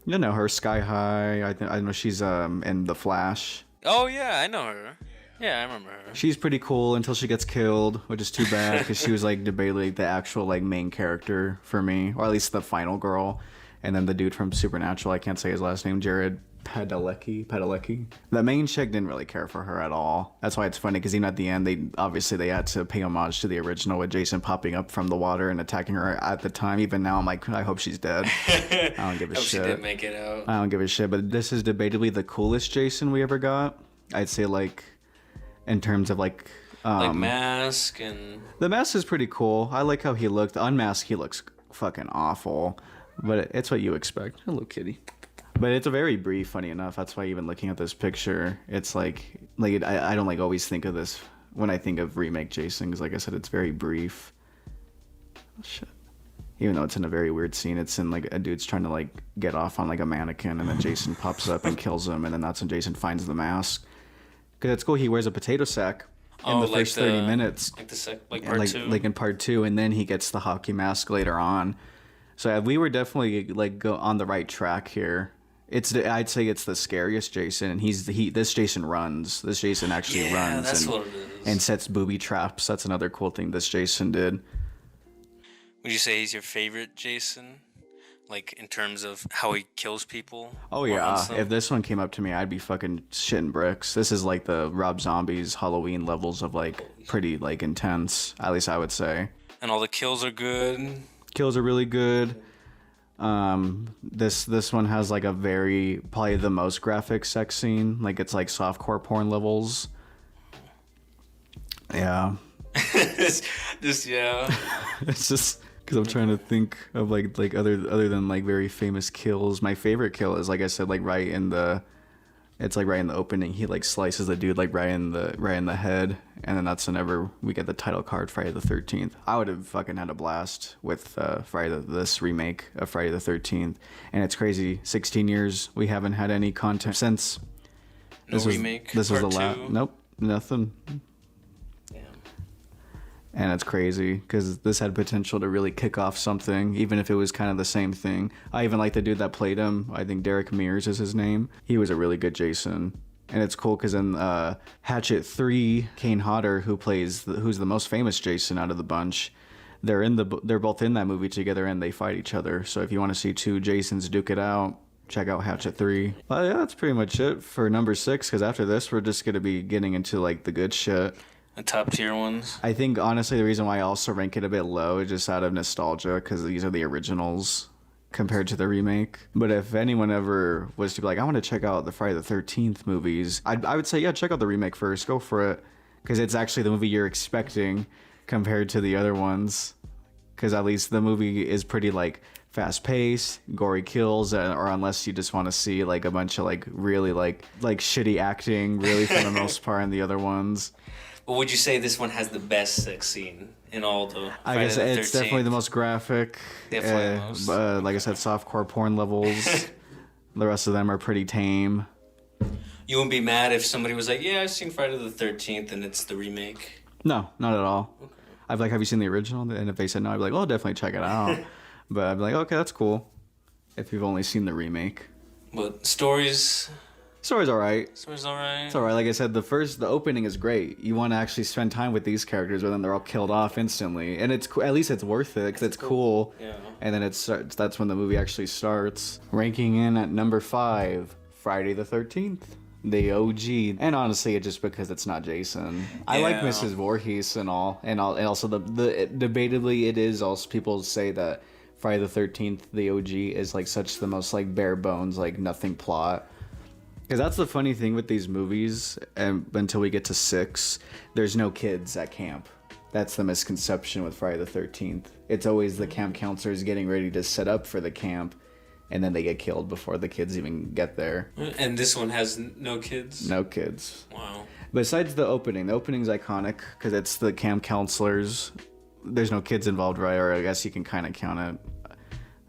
A: her Sky High. I know she's in The Flash.
B: Oh, yeah, I know her. Yeah, I remember her.
A: She's pretty cool until she gets killed, which is too bad because she was like debatably the actual like main character for me, or at least the final girl. And then the dude from Supernatural, I can't say his last name, Jared Padalecki. The main chick didn't really care for her at all. That's why it's funny because even at the end, they had to pay homage to the original with Jason popping up from the water and attacking her at the time. Even now, I'm like, I hope she's dead. I don't give a shit.
B: She didn't make it out.
A: I don't give a shit. But this is debatably the coolest Jason we ever got. I'd say like. In terms of like
B: mask and
A: the mask is pretty cool. I like how he looked. Unmasked, he looks fucking awful, but it's what you expect. Hello, kitty. But it's a very brief. Funny enough, that's why even looking at this picture, it's like I don't like always think of this when I think of remake Jason because like I said, it's very brief. Oh, shit. Even though it's in a very weird scene, it's in like a dude's trying to like get off on like a mannequin, and then Jason pops up and kills him, and then that's when Jason finds the mask. Because it's cool, he wears a potato sack in the first 30 minutes.
B: Like part 2?
A: Like in part 2, and then he gets the hockey mask later on. So we were definitely like on the right track here. I'd say it's the scariest Jason, and this Jason runs. This Jason actually runs
B: that's what it is.
A: And sets booby traps. That's another cool thing this Jason did.
B: Would you say he's your favorite Jason? Like, in terms of how he kills people?
A: Oh, yeah. If this one came up to me, I'd be fucking shitting bricks. This is like the Rob Zombie's Halloween levels of, like, pretty, like, intense. At least I would say.
B: And all the kills are good?
A: Kills are really good. This one has, like, probably the most graphic sex scene. Like, it's, like, softcore porn levels. Yeah.
B: Yeah.
A: It's just... Because I'm trying to think of like other than like very famous kills. My favorite kill is like I said, like right in the opening. He like slices the dude like right in the head, and then that's whenever we get the title card, Friday the 13th. I would have fucking had a blast with this remake of Friday the 13th, and it's crazy. 16 years we haven't had any content since.
B: This was the last.
A: Nope, nothing. And it's crazy because this had potential to really kick off something, even if it was kind of the same thing. I even like the dude that played him. I think Derek Mears is his name. He was a really good Jason. And it's cool because in Hatchet 3, Kane Hodder, who's the most famous Jason out of the bunch, they're both in that movie together and they fight each other. So if you want to see two Jasons duke it out, check out Hatchet 3. But yeah, that's pretty much it for number 6 because after this, we're just going to be getting into like the good shit.
B: The top tier ones.
A: I think honestly the reason why I also rank it a bit low is just out of nostalgia because these are the originals compared to the remake. But if anyone ever was to be like, I want to check out the Friday the 13th movies, I would say, yeah, check out the remake first. Go for it because it's actually the movie you're expecting compared to the other ones. Because at least the movie is pretty like fast-paced, gory kills, or unless you just want to see like a bunch of like really like shitty acting really for the most part in the other ones.
B: But would you say this one has the best sex scene in all the.
A: I
B: Friday
A: guess
B: the
A: it's
B: 13th.
A: definitely the most graphic.
B: Definitely the most.
A: Like I said, softcore porn levels. The rest of them are pretty tame.
B: You wouldn't be mad if somebody was like, "Yeah, I've seen Friday the 13th, and it's the remake."
A: No, not at all.
B: Okay.
A: I'd be like, have you seen the original? And if they said no, I'd be like, oh, definitely check it out. But I'd be like, okay, that's cool. If you've only seen the remake.
B: But stories
A: Story's alright.
B: alright.
A: It's alright. Like I said, the opening is great. You want to actually spend time with these characters, but then they're all killed off instantly. And at least it's worth it, because it's cool.
B: Yeah.
A: And then that's when the movie actually starts. Ranking in at number 5, Friday the 13th. The OG, and honestly, it's just because it's not Jason. I like
B: Yeah.
A: Mrs. Voorhees and also the debatably it is also people say that Friday the 13th, the OG, is like such the most like bare bones, like nothing plot. Because that's the funny thing with these movies, and until we get to 6, there's no kids at camp. That's the misconception with Friday the 13th. It's always the camp counselors getting ready to set up for the camp. And then they get killed before the kids even get there.
B: And this one has no kids?
A: No kids.
B: Wow.
A: Besides the opening's iconic because it's the camp counselors. There's no kids involved, right? Or I guess you can kind of count it.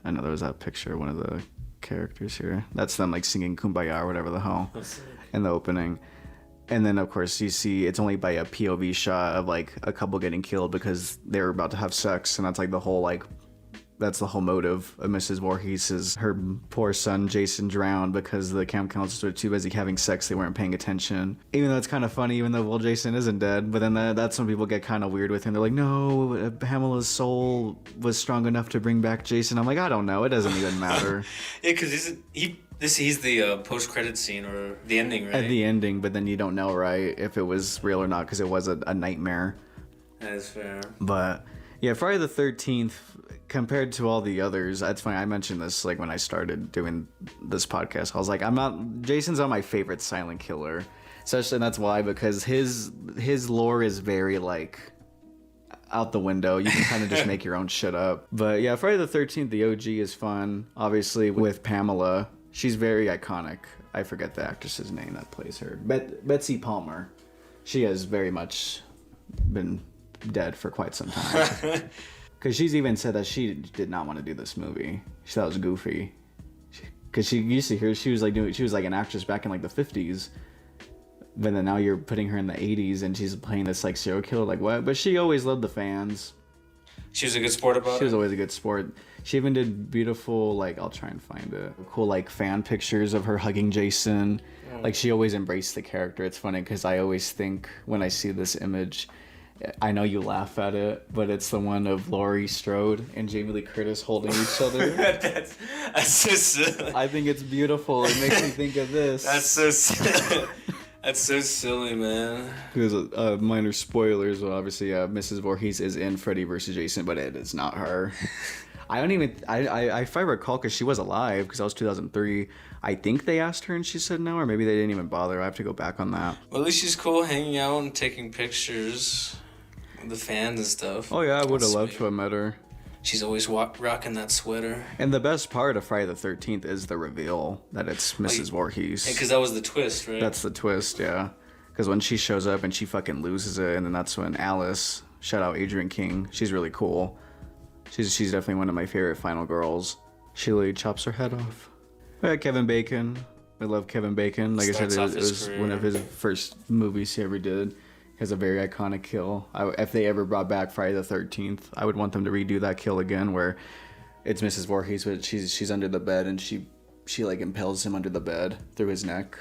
A: I know there was that picture of one of the characters here. That's them like singing Kumbaya or whatever the hell in the opening. And then, of course, you see it's only by a POV shot of like a couple getting killed because they were about to have sex. And that's like the whole like... That's the whole motive of Mrs. Voorhees is her poor son Jason drowned because the camp counselors were too busy having sex, they weren't paying attention. Even though it's kind of funny, even though, well, Jason isn't dead, but then that's when people get kind of weird with him. They're like, no, Pamela's soul was strong enough to bring back Jason. I'm like, I don't know, it doesn't even matter.
B: Yeah, because he's the post-credit scene or the ending, right?
A: At the ending, but then you don't know, right, if it was real or not because it was a nightmare.
B: That is fair.
A: But yeah, Friday the 13th, compared to all the others, that's funny. I mentioned this like when I started doing this podcast. I was like, Jason's not my favorite silent killer. Especially, and that's why, because his lore is very like out the window. You can kind of just make your own shit up. But yeah, Friday the 13th, the OG is fun. Obviously with Pamela, she's very iconic. I forget the actress's name that plays her. Betsy Palmer. She has very much been dead for quite some time. Because she's even said that she did not want to do this movie. She thought it was goofy. Because she used to hear she was like an actress back in like the 50s. But then now you're putting her in the 80s and she's playing this like serial killer. Like what? But she always loved the fans.
B: She was a good sport about it?
A: She was always a good sport. She even did beautiful, like, I'll try and find it. Cool, like, fan pictures of her hugging Jason. Like, she always embraced the character. It's funny because I always think when I see this image... I know you laugh at it, but it's the one of Laurie Strode and Jamie Lee Curtis holding each other.
B: that's so silly.
A: I think it's beautiful. It makes me think of this.
B: That's so silly. That's so silly, man.
A: Because minor spoilers, well, obviously, Mrs. Voorhees is in Freddy vs. Jason, but it is not her. I don't even... if I recall, because she was alive, because that was 2003, I think they asked her and she said no, or maybe they didn't even bother. I have to go back on that.
B: Well, at least she's cool hanging out and taking pictures. The fans and stuff.
A: Oh yeah, I would have
B: That's
A: loved
B: sweet.
A: to have met her.
B: She's always rocking that sweater.
A: And the best part of Friday the 13th is the reveal that it's Mrs. Voorhees.
B: Because that was the twist, right?
A: That's the twist, yeah. Because when she shows up and she fucking loses it, and then that's when Alice, shout out Adrian King, she's really cool. She's definitely one of my favorite final girls. She literally chops her head off. We had Kevin Bacon. I love Kevin Bacon. Like
B: Starts
A: I
B: off
A: said, it
B: his
A: was
B: career.
A: one of his first movies he ever did. Has a very iconic kill. If they ever brought back Friday the 13th, I would want them to redo that kill again, where it's Mrs. Voorhees, but she's under the bed and she like impales him under the bed through his neck.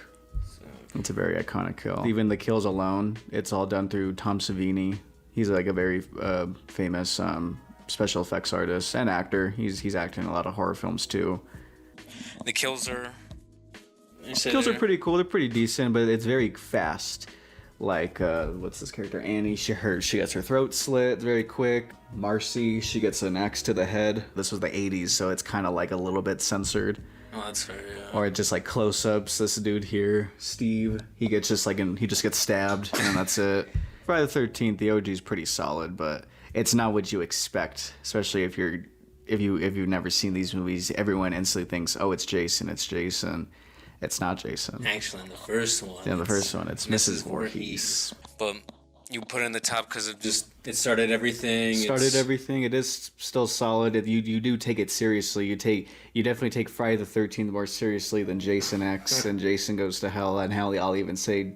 A: It's a very iconic kill. Even the kills alone, it's all done through Tom Savini. He's like a very famous special effects artist and actor. He's acted in a lot of horror films too.
B: The kills are...
A: Kills are pretty cool. They're pretty decent, but it's very fast. Like, what's this character? Annie, she gets her throat slit very quick. Marcy, she gets an axe to the head. This was the 80s, so it's kind of like a little bit censored.
B: Oh, that's fair, yeah.
A: Or just like close-ups. This dude here, Steve, he gets stabbed, and then that's it. Friday the 13th, the OG is pretty solid, but it's not what you expect, especially if you've never seen these movies. Everyone instantly thinks, oh, it's Jason, it's Jason. It's not Jason.
B: Actually, in the first one.
A: Yeah, the first one, it's Mrs. Voorhees.
B: But You put it in the top because of just it started everything.
A: Everything. It is still solid. You do take it seriously. You definitely take Friday the 13th more seriously than Jason X and Jason Goes to Hell. And hell, I'll even say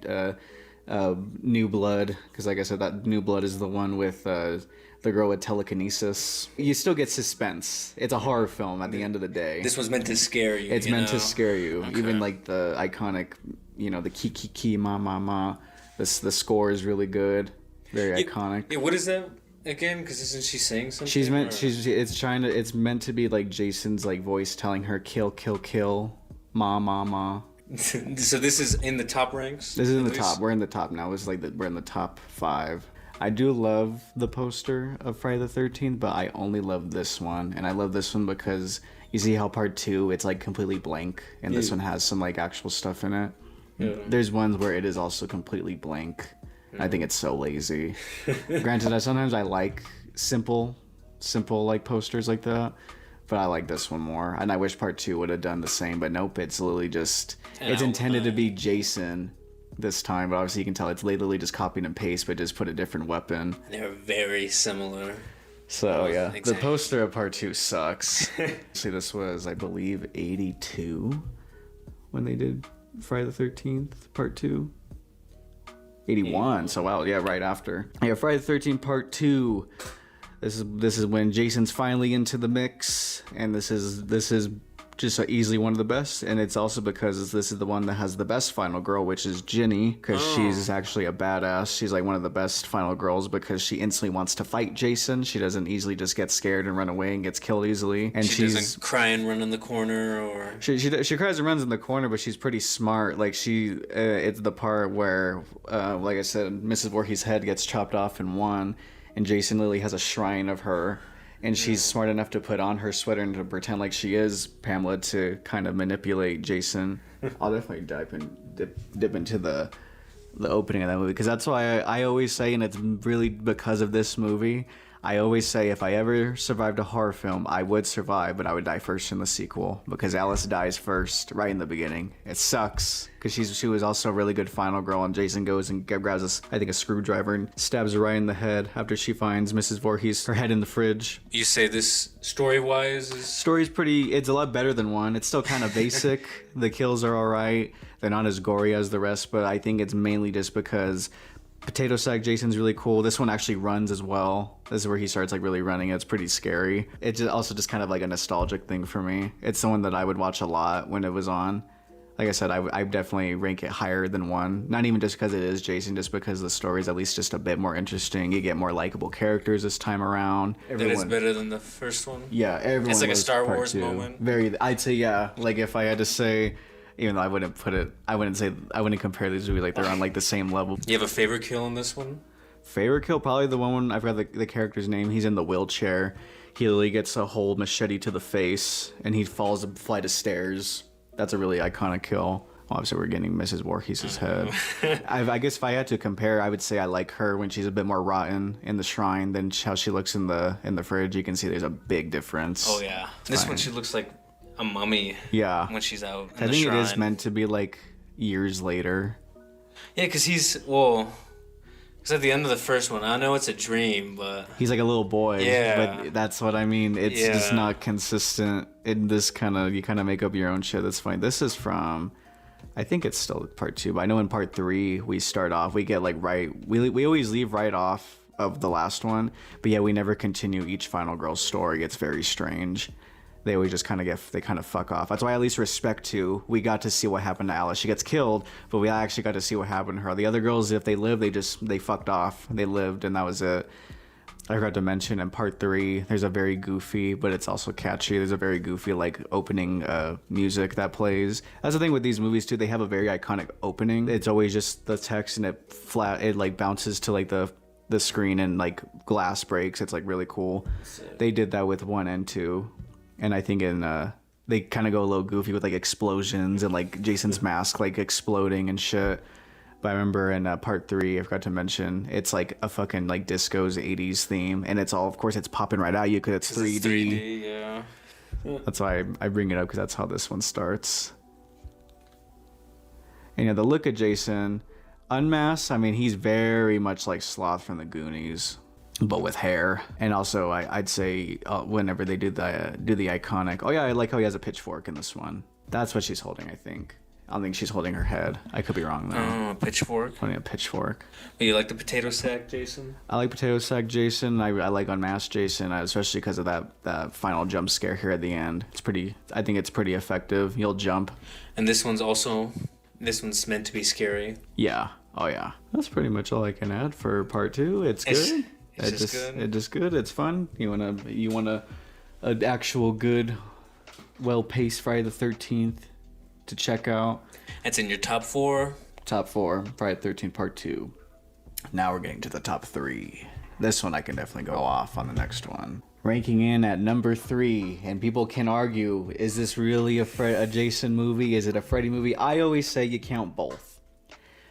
A: New Blood, because like I said, that New Blood is the one with the girl with telekinesis. You still get suspense. It's a horror film at the end of the day.
B: This was meant to scare you.
A: It's meant to scare you. Okay. Even like the iconic, the ki ma ma ma. The score is really good. Very iconic.
B: Yeah, what is that again? Because isn't she saying something?
A: It's meant to be like Jason's like voice telling her kill, kill, kill, ma ma ma.
B: So this is in the top ranks?
A: This is in the top. We're in the top now. It's like we're in the top 5. I do love the poster of Friday the 13th, but I only love this one. And I love this one because you see how part 2, it's like completely blank. And this one has some like actual stuff in it. Yeah. There's ones where it is also completely blank. I think it's so lazy. Granted, sometimes I like simple like posters like that. But I like this one more. And I wish part 2 would have done the same. But nope, it's literally just... It's intended to be Jason this time, but obviously you can tell it's literally just copied and paste, but just put a different weapon.
B: They're very similar.
A: So yeah, exactly. The poster of part 2 sucks. See, this was, I believe, 82 when they did Friday the 13th part 2. 81. So wow, yeah, right after. Yeah, Friday the 13th part 2. This is when Jason's finally into the mix, and this is just easily one of the best, and it's also because this is the one that has the best final girl, which is Ginny, because she's actually a badass. She's like one of the best final girls because she instantly wants to fight Jason. She doesn't easily just get scared and run away and gets killed easily. And
B: she doesn't cry and run in the corner, or
A: she cries and runs in the corner, but she's pretty smart. Like it's the part where, like I said, Mrs. Voorhees' head gets chopped off in one, and Jason Lily has a shrine of her. And she's smart enough to put on her sweater and to pretend like she is Pamela to kind of manipulate Jason. I'll definitely dip into the opening of that movie, because that's why I always say, and it's really because of this movie, I always say if I ever survived a horror film, I would survive, but I would die first in the sequel, because Alice dies first right in the beginning. It sucks, because she was also a really good final girl, and Jason goes and grabs a screwdriver and stabs her right in the head after she finds Mrs. Voorhees, her head in the fridge.
B: You say this story-wise is...
A: Story's it's a lot better than one. It's still kind of basic. The kills are alright. They're not as gory as the rest, but I think it's mainly just because Potato Sack Jason's really cool. This one actually runs as well. This is where he starts like really running. It's pretty scary. It's also just kind of like a nostalgic thing for me. It's the one that I would watch a lot when it was on. Like I said, I definitely rank it higher than 1. Not even just because it is Jason, just because the story is at least just a bit more interesting. You get more likable characters this time around.
B: That is better than the first one?
A: Yeah, everyone.
B: It's like a Star Wars moment.
A: I'd say, yeah. Like if I had to say... Even though I wouldn't compare these movies like they're on like the same level.
B: You have a favorite kill in this one?
A: Favorite kill? Probably the one I forgot the character's name. He's in the wheelchair. He literally gets a whole machete to the face, and he falls a flight of stairs. That's a really iconic kill. Obviously, we're getting Mrs. Voorhees' head. I guess if I had to compare, I would say I like her when she's a bit more rotten in the shrine than how she looks in the fridge. You can see there's a big difference.
B: Oh yeah, this one she looks like a mummy.
A: Yeah,
B: when she's out.
A: I think it is meant to be like years later.
B: Yeah, because he's at the end of the first one. I know it's a dream, but
A: he's like a little boy.
B: Yeah,
A: but that's what I mean. It's just not consistent. In this you kind of make up your own shit. That's fine. This is from, I think it's still part 2, but I know in part 3 we start off. We get like we always leave right off of the last one, but yeah, we never continue each final girl's story. It's very strange. They always just kind of fuck off. That's why I at least respect 2. We got to see what happened to Alice. She gets killed, but we actually got to see what happened to her. The other girls, if they lived, they fucked off. They lived, and that was it. I forgot to mention in part 3, there's a very goofy, but it's also catchy. There's a very goofy like opening music that plays. That's the thing with these movies too. They have a very iconic opening. It's always just the text, and it like bounces to like the screen, and like glass breaks. It's like really cool. They did that with 1 and 2. And I think they kind of go a little goofy with like explosions and like Jason's mask like exploding and shit. But I remember in part 3, I forgot to mention, it's like a fucking like disco's 80s theme, and it's all, of course, it's popping right at you because it's 3D.
B: It's 3D, yeah.
A: That's why I bring it up, because that's how this one starts. And yeah, the look of Jason, Unmasked, I mean, he's very much like Sloth from the Goonies, but with hair. And also, I'd say whenever they do the iconic, oh yeah, I like how he has a pitchfork in this one. That's what she's holding, I think. I don't think she's holding her head. I could be wrong though.
B: Oh, a pitchfork.
A: Holding a pitchfork.
B: But you like the potato sack, Jason?
A: I like potato sack Jason. I like unmasked Jason, especially because of that final jump scare here at the end. I think it's pretty effective. You'll jump.
B: And this one's meant to be scary.
A: Yeah. Oh yeah. That's pretty much all I can add for part 2. It's good.
B: It's just good.
A: It's just good. It's fun. You wanna an actual good, well-paced Friday the 13th to check out.
B: It's in your top 4.
A: Top 4, Friday the 13th part 2. Now we're getting to the top 3. This one I can definitely go off on the next one. Ranking in at number 3, and people can argue, is this really a Jason movie? Is it a Freddy movie? I always say you count both.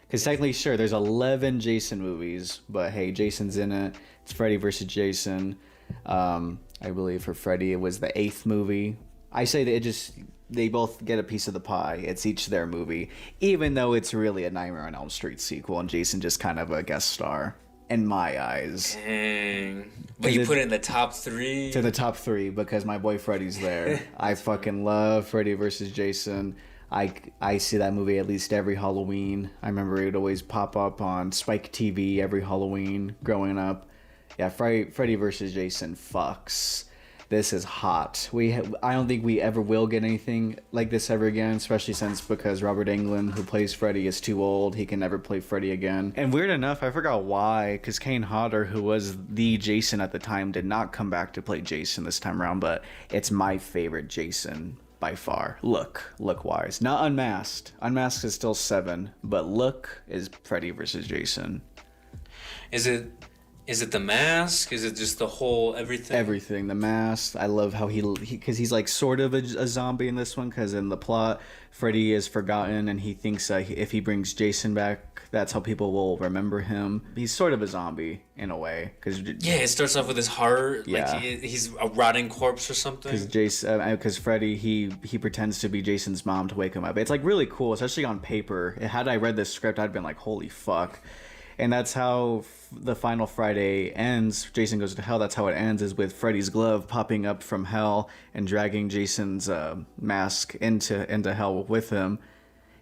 A: Because technically, sure, there's 11 Jason movies, but hey, Jason's in it. It's Freddy versus Jason. I believe for Freddy, it was the 8th movie. I say that they both get a piece of the pie. It's each their movie, even though it's really a Nightmare on Elm Street sequel, and Jason just kind of a guest star. In my eyes.
B: Dang. But you put it in the top 3?
A: To the top 3 because my boy Freddy's there. I fucking love Freddy versus Jason. I see that movie at least every Halloween. I remember it would always pop up on Spike TV every Halloween growing up. Yeah, Freddy versus Jason fucks. This is hot. I don't think we ever will get anything like this ever again, especially because Robert Englund, who plays Freddy, is too old. He can never play Freddy again. And weird enough, I forgot why, because Kane Hodder, who was the Jason at the time, did not come back to play Jason this time around, but it's my favorite Jason by far. Look-wise. Not Unmasked. Unmasked is still 7, but look is Freddy versus Jason.
B: Is it the mask? Is it just the whole everything?
A: Everything. The mask. I love how because he's like sort of a zombie in this one, because in the plot, Freddy is forgotten and he thinks if he brings Jason back, that's how people will remember him. He's sort of a zombie in a way.
B: Yeah, it starts off with his heart.
A: Yeah.
B: Like he's a rotting corpse or something.
A: Because Freddy, he pretends to be Jason's mom to wake him up. It's like really cool, especially on paper. Had I read this script, I'd been like, holy fuck. And that's how the final Friday ends. Jason Goes to Hell. That's how it ends, is with Freddy's glove popping up from hell and dragging Jason's mask into hell with him.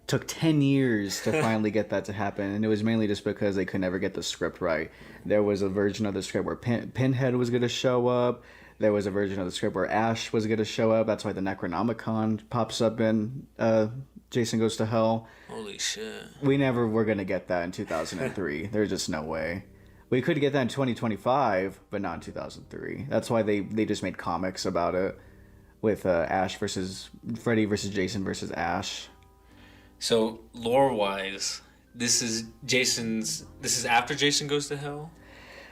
A: It took 10 years to finally get that to happen, and it was mainly just because they could never get the script right. There was a version of the script where Pinhead was going to show up. There was a version of the script where Ash was going to show up. That's why the Necronomicon pops up in Jason Goes to Hell.
B: Holy shit.
A: We never were going to get that in 2003. There's just no way. We could get that in 2025, but not in 2003. That's why they just made comics about it with Ash versus Freddy versus Jason versus Ash.
B: So, lore-wise, this is after Jason Goes to Hell?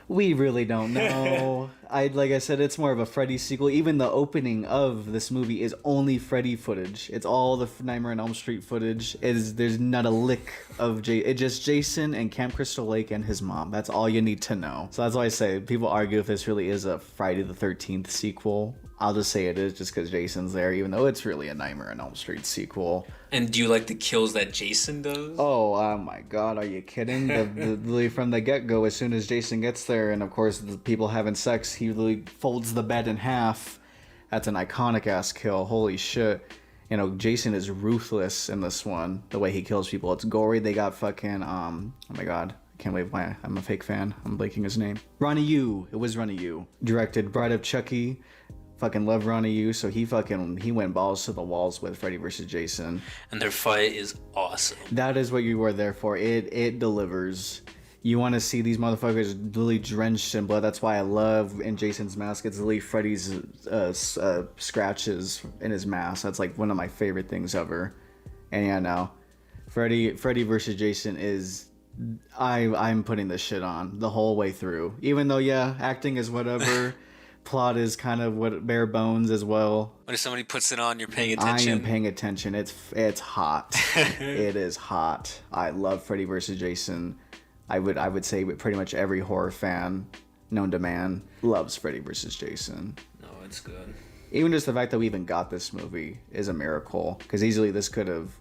A: We really don't know. Like I said, it's more of a Freddy sequel. Even the opening of this movie is only Freddy footage. It's all the Nightmare on Elm Street footage. There's not a lick of it's just Jason and Camp Crystal Lake and his mom. That's all you need to know. So that's why I say people argue if this really is a Friday the 13th sequel. I'll just say it is just because Jason's there, even though it's really a Nightmare on Elm Street sequel.
B: And do you like the kills that Jason does?
A: Oh my god, are you kidding? From the get-go, as soon as Jason gets there, and of course the people having sex, he literally folds the bed in half. That's an iconic-ass kill. Holy shit. You know, Jason is ruthless in this one, the way he kills people. It's gory. They got fucking, oh my god. Can't wait. I'm a fake fan. I'm blanking his name. Ronnie Yu. It was Ronnie Yu. Directed Bride of Chucky. Fucking love Ronnie Yu, so he went balls to the walls with Freddy vs. Jason.
B: And their fight is awesome.
A: That is what you were there for. It delivers. You want to see these motherfuckers really drenched in blood. That's why I love in Jason's mask, it's literally Freddy's scratches in his mask. That's like one of my favorite things ever. And yeah, no. Freddy vs. Jason is... I'm putting this shit on the whole way through. Even though, yeah, acting is whatever... Plot is kind of what bare bones as well.
B: When somebody puts it on, you're paying attention.
A: I am paying attention. It's hot. It is hot. I love Freddy vs. Jason. I would say pretty much every horror fan known to man loves Freddy vs. Jason.
B: No, it's good.
A: Even just the fact that we even got this movie is a miracle, because easily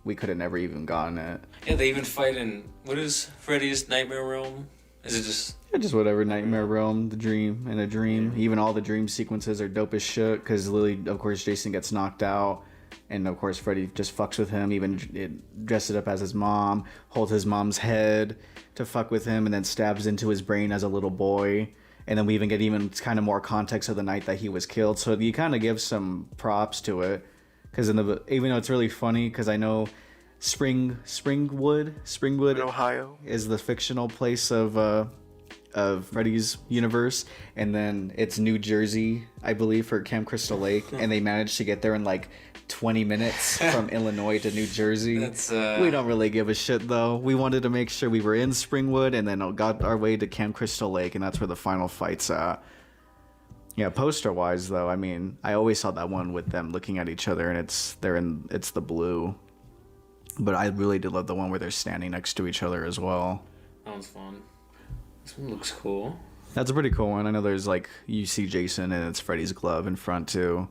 A: we could have never even gotten it.
B: Yeah, they even fight in, what is Freddy's Nightmare Realm? Is it just...
A: Yeah, just whatever, Nightmare Realm, the dream, and a dream. Even all the dream sequences are dope as shit, because Lily, of course, Jason gets knocked out, and of course Freddy just fucks with him, even dresses it up as his mom, holds his mom's head to fuck with him, and then stabs into his brain as a little boy. And then we even get kind of more context of the night that he was killed. So you kind of give some props to it. Because even though it's really funny, because I know Springwood,
D: Ohio,
A: is the fictional place of Freddy's universe. And then it's New Jersey, I believe, for Camp Crystal Lake. And they managed to get there in like 20 minutes from Illinois to New Jersey. We don't really give a shit though. We wanted to make sure we were in Springwood and then got our way to Camp Crystal Lake, and that's where the final fight's at. Yeah, poster wise though, I mean, I always saw that one with them looking at each other, and it's the blue. But I really did love the one where they're standing next to each other as well.
B: That one's fun. This one looks cool.
A: That's a pretty cool one. I know there's like, you see Jason and it's Freddy's glove in front too.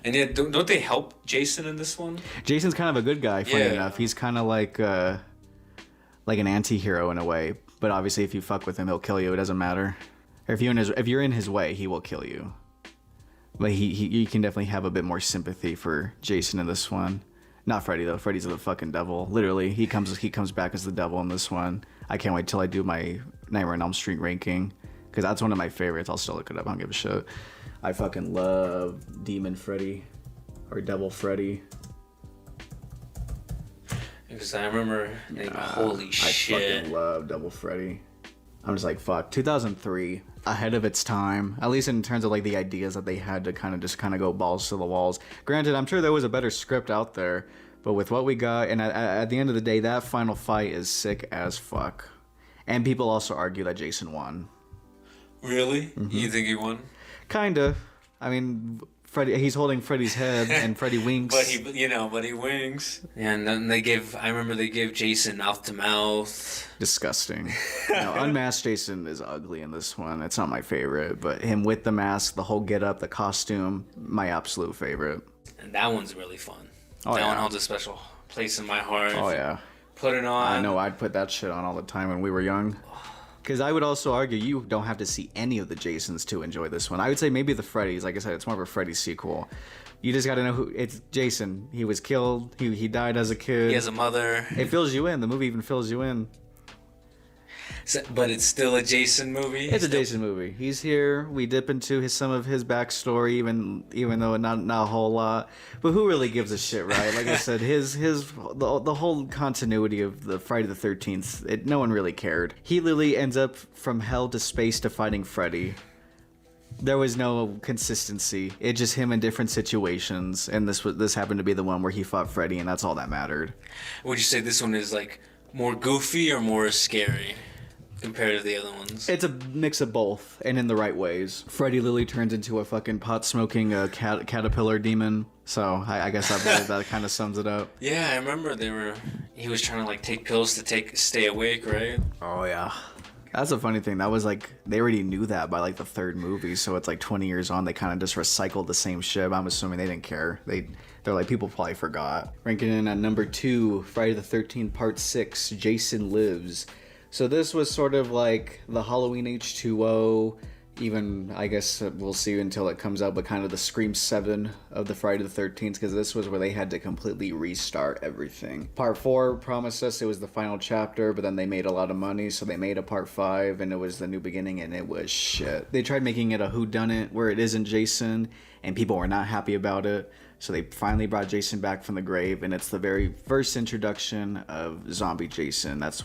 B: And yet, don't they help Jason in this one?
A: Jason's kind of a good guy, funny enough. He's kind of like an anti-hero in a way. But obviously, if you fuck with him, he'll kill you. It doesn't matter. Or if you're in his way, he will kill you. But you can definitely have a bit more sympathy for Jason in this one. Not Freddy though. Freddy's the fucking devil. Literally, he comes back as the devil in this one. I can't wait till I do my Nightmare on Elm Street ranking, because that's one of my favorites. I'll still look it up. I don't give a shit. I fucking love Demon Freddy, or Devil Freddy.
B: Because I remember, holy shit.
A: I fucking love Devil Freddy. I'm just like, fuck. 2003, ahead of its time, at least in terms of like the ideas that they had to kind of go balls to the walls. Granted, I'm sure there was a better script out there, but with what we got, and at the end of the day, that final fight is sick as fuck. And people also argue that Jason won.
B: Really? Mm-hmm. You think he won?
A: Kinda. I mean, Freddy, he's holding Freddy's head, and Freddy winks.
B: But he winks. Yeah, and then I remember they gave Jason mouth to mouth.
A: Disgusting. No, unmasked Jason is ugly in this one. It's not my favorite, but him with the mask, the whole getup, the costume, my absolute favorite.
B: And that one's really fun.
A: Oh,
B: that one holds a special place in my heart.
A: Oh yeah.
B: Put it on.
A: I know, I'd put that shit on all the time when we were young. Because I would also argue you don't have to see any of the Jasons to enjoy this one. I would say maybe the Freddys. Like I said, it's more of a Freddy sequel. You just got to know who it's Jason. He was killed. He died as a kid.
B: He has a mother.
A: It fills you in. The movie even fills you in.
B: So, but it's still a Jason movie.
A: It's a Jason movie. He's here. We dip into some of his backstory, even though not a whole lot. But who really gives a shit, right? Like I said, the whole continuity of the Friday the 13th. No one really cared. He literally ends up from hell to space to fighting Freddy. There was no consistency. It's just him in different situations, and this happened to be the one where he fought Freddy, and that's all that mattered.
B: Would you say this one is like more goofy or more scary compared to the other ones?
A: It's a mix of both, and in the right ways. Freddy Lily turns into a fucking pot-smoking caterpillar demon, so I guess that kind of sums it up.
B: Yeah, I remember he was trying to like take pills to stay awake, right?
A: Oh yeah. That's a funny thing. That was like, they already knew that by like the third movie, so it's like 20 years on, they kind of just recycled the same shit. I'm assuming they didn't care. They're like, people probably forgot. Ranking in at number 2, Friday the 13th Part 6, Jason Lives. So this was sort of like the Halloween H2O, even, I guess we'll see until it comes out, but kind of the Scream 7 of the Friday the 13th, because this was where they had to completely restart everything. Part 4 promised us it was the final chapter, but then they made a lot of money, so they made a Part 5, and it was the new beginning, and it was shit. They tried making it a whodunit, where it isn't Jason, and people were not happy about it, so they finally brought Jason back from the grave, and it's the very first introduction of Zombie Jason. That's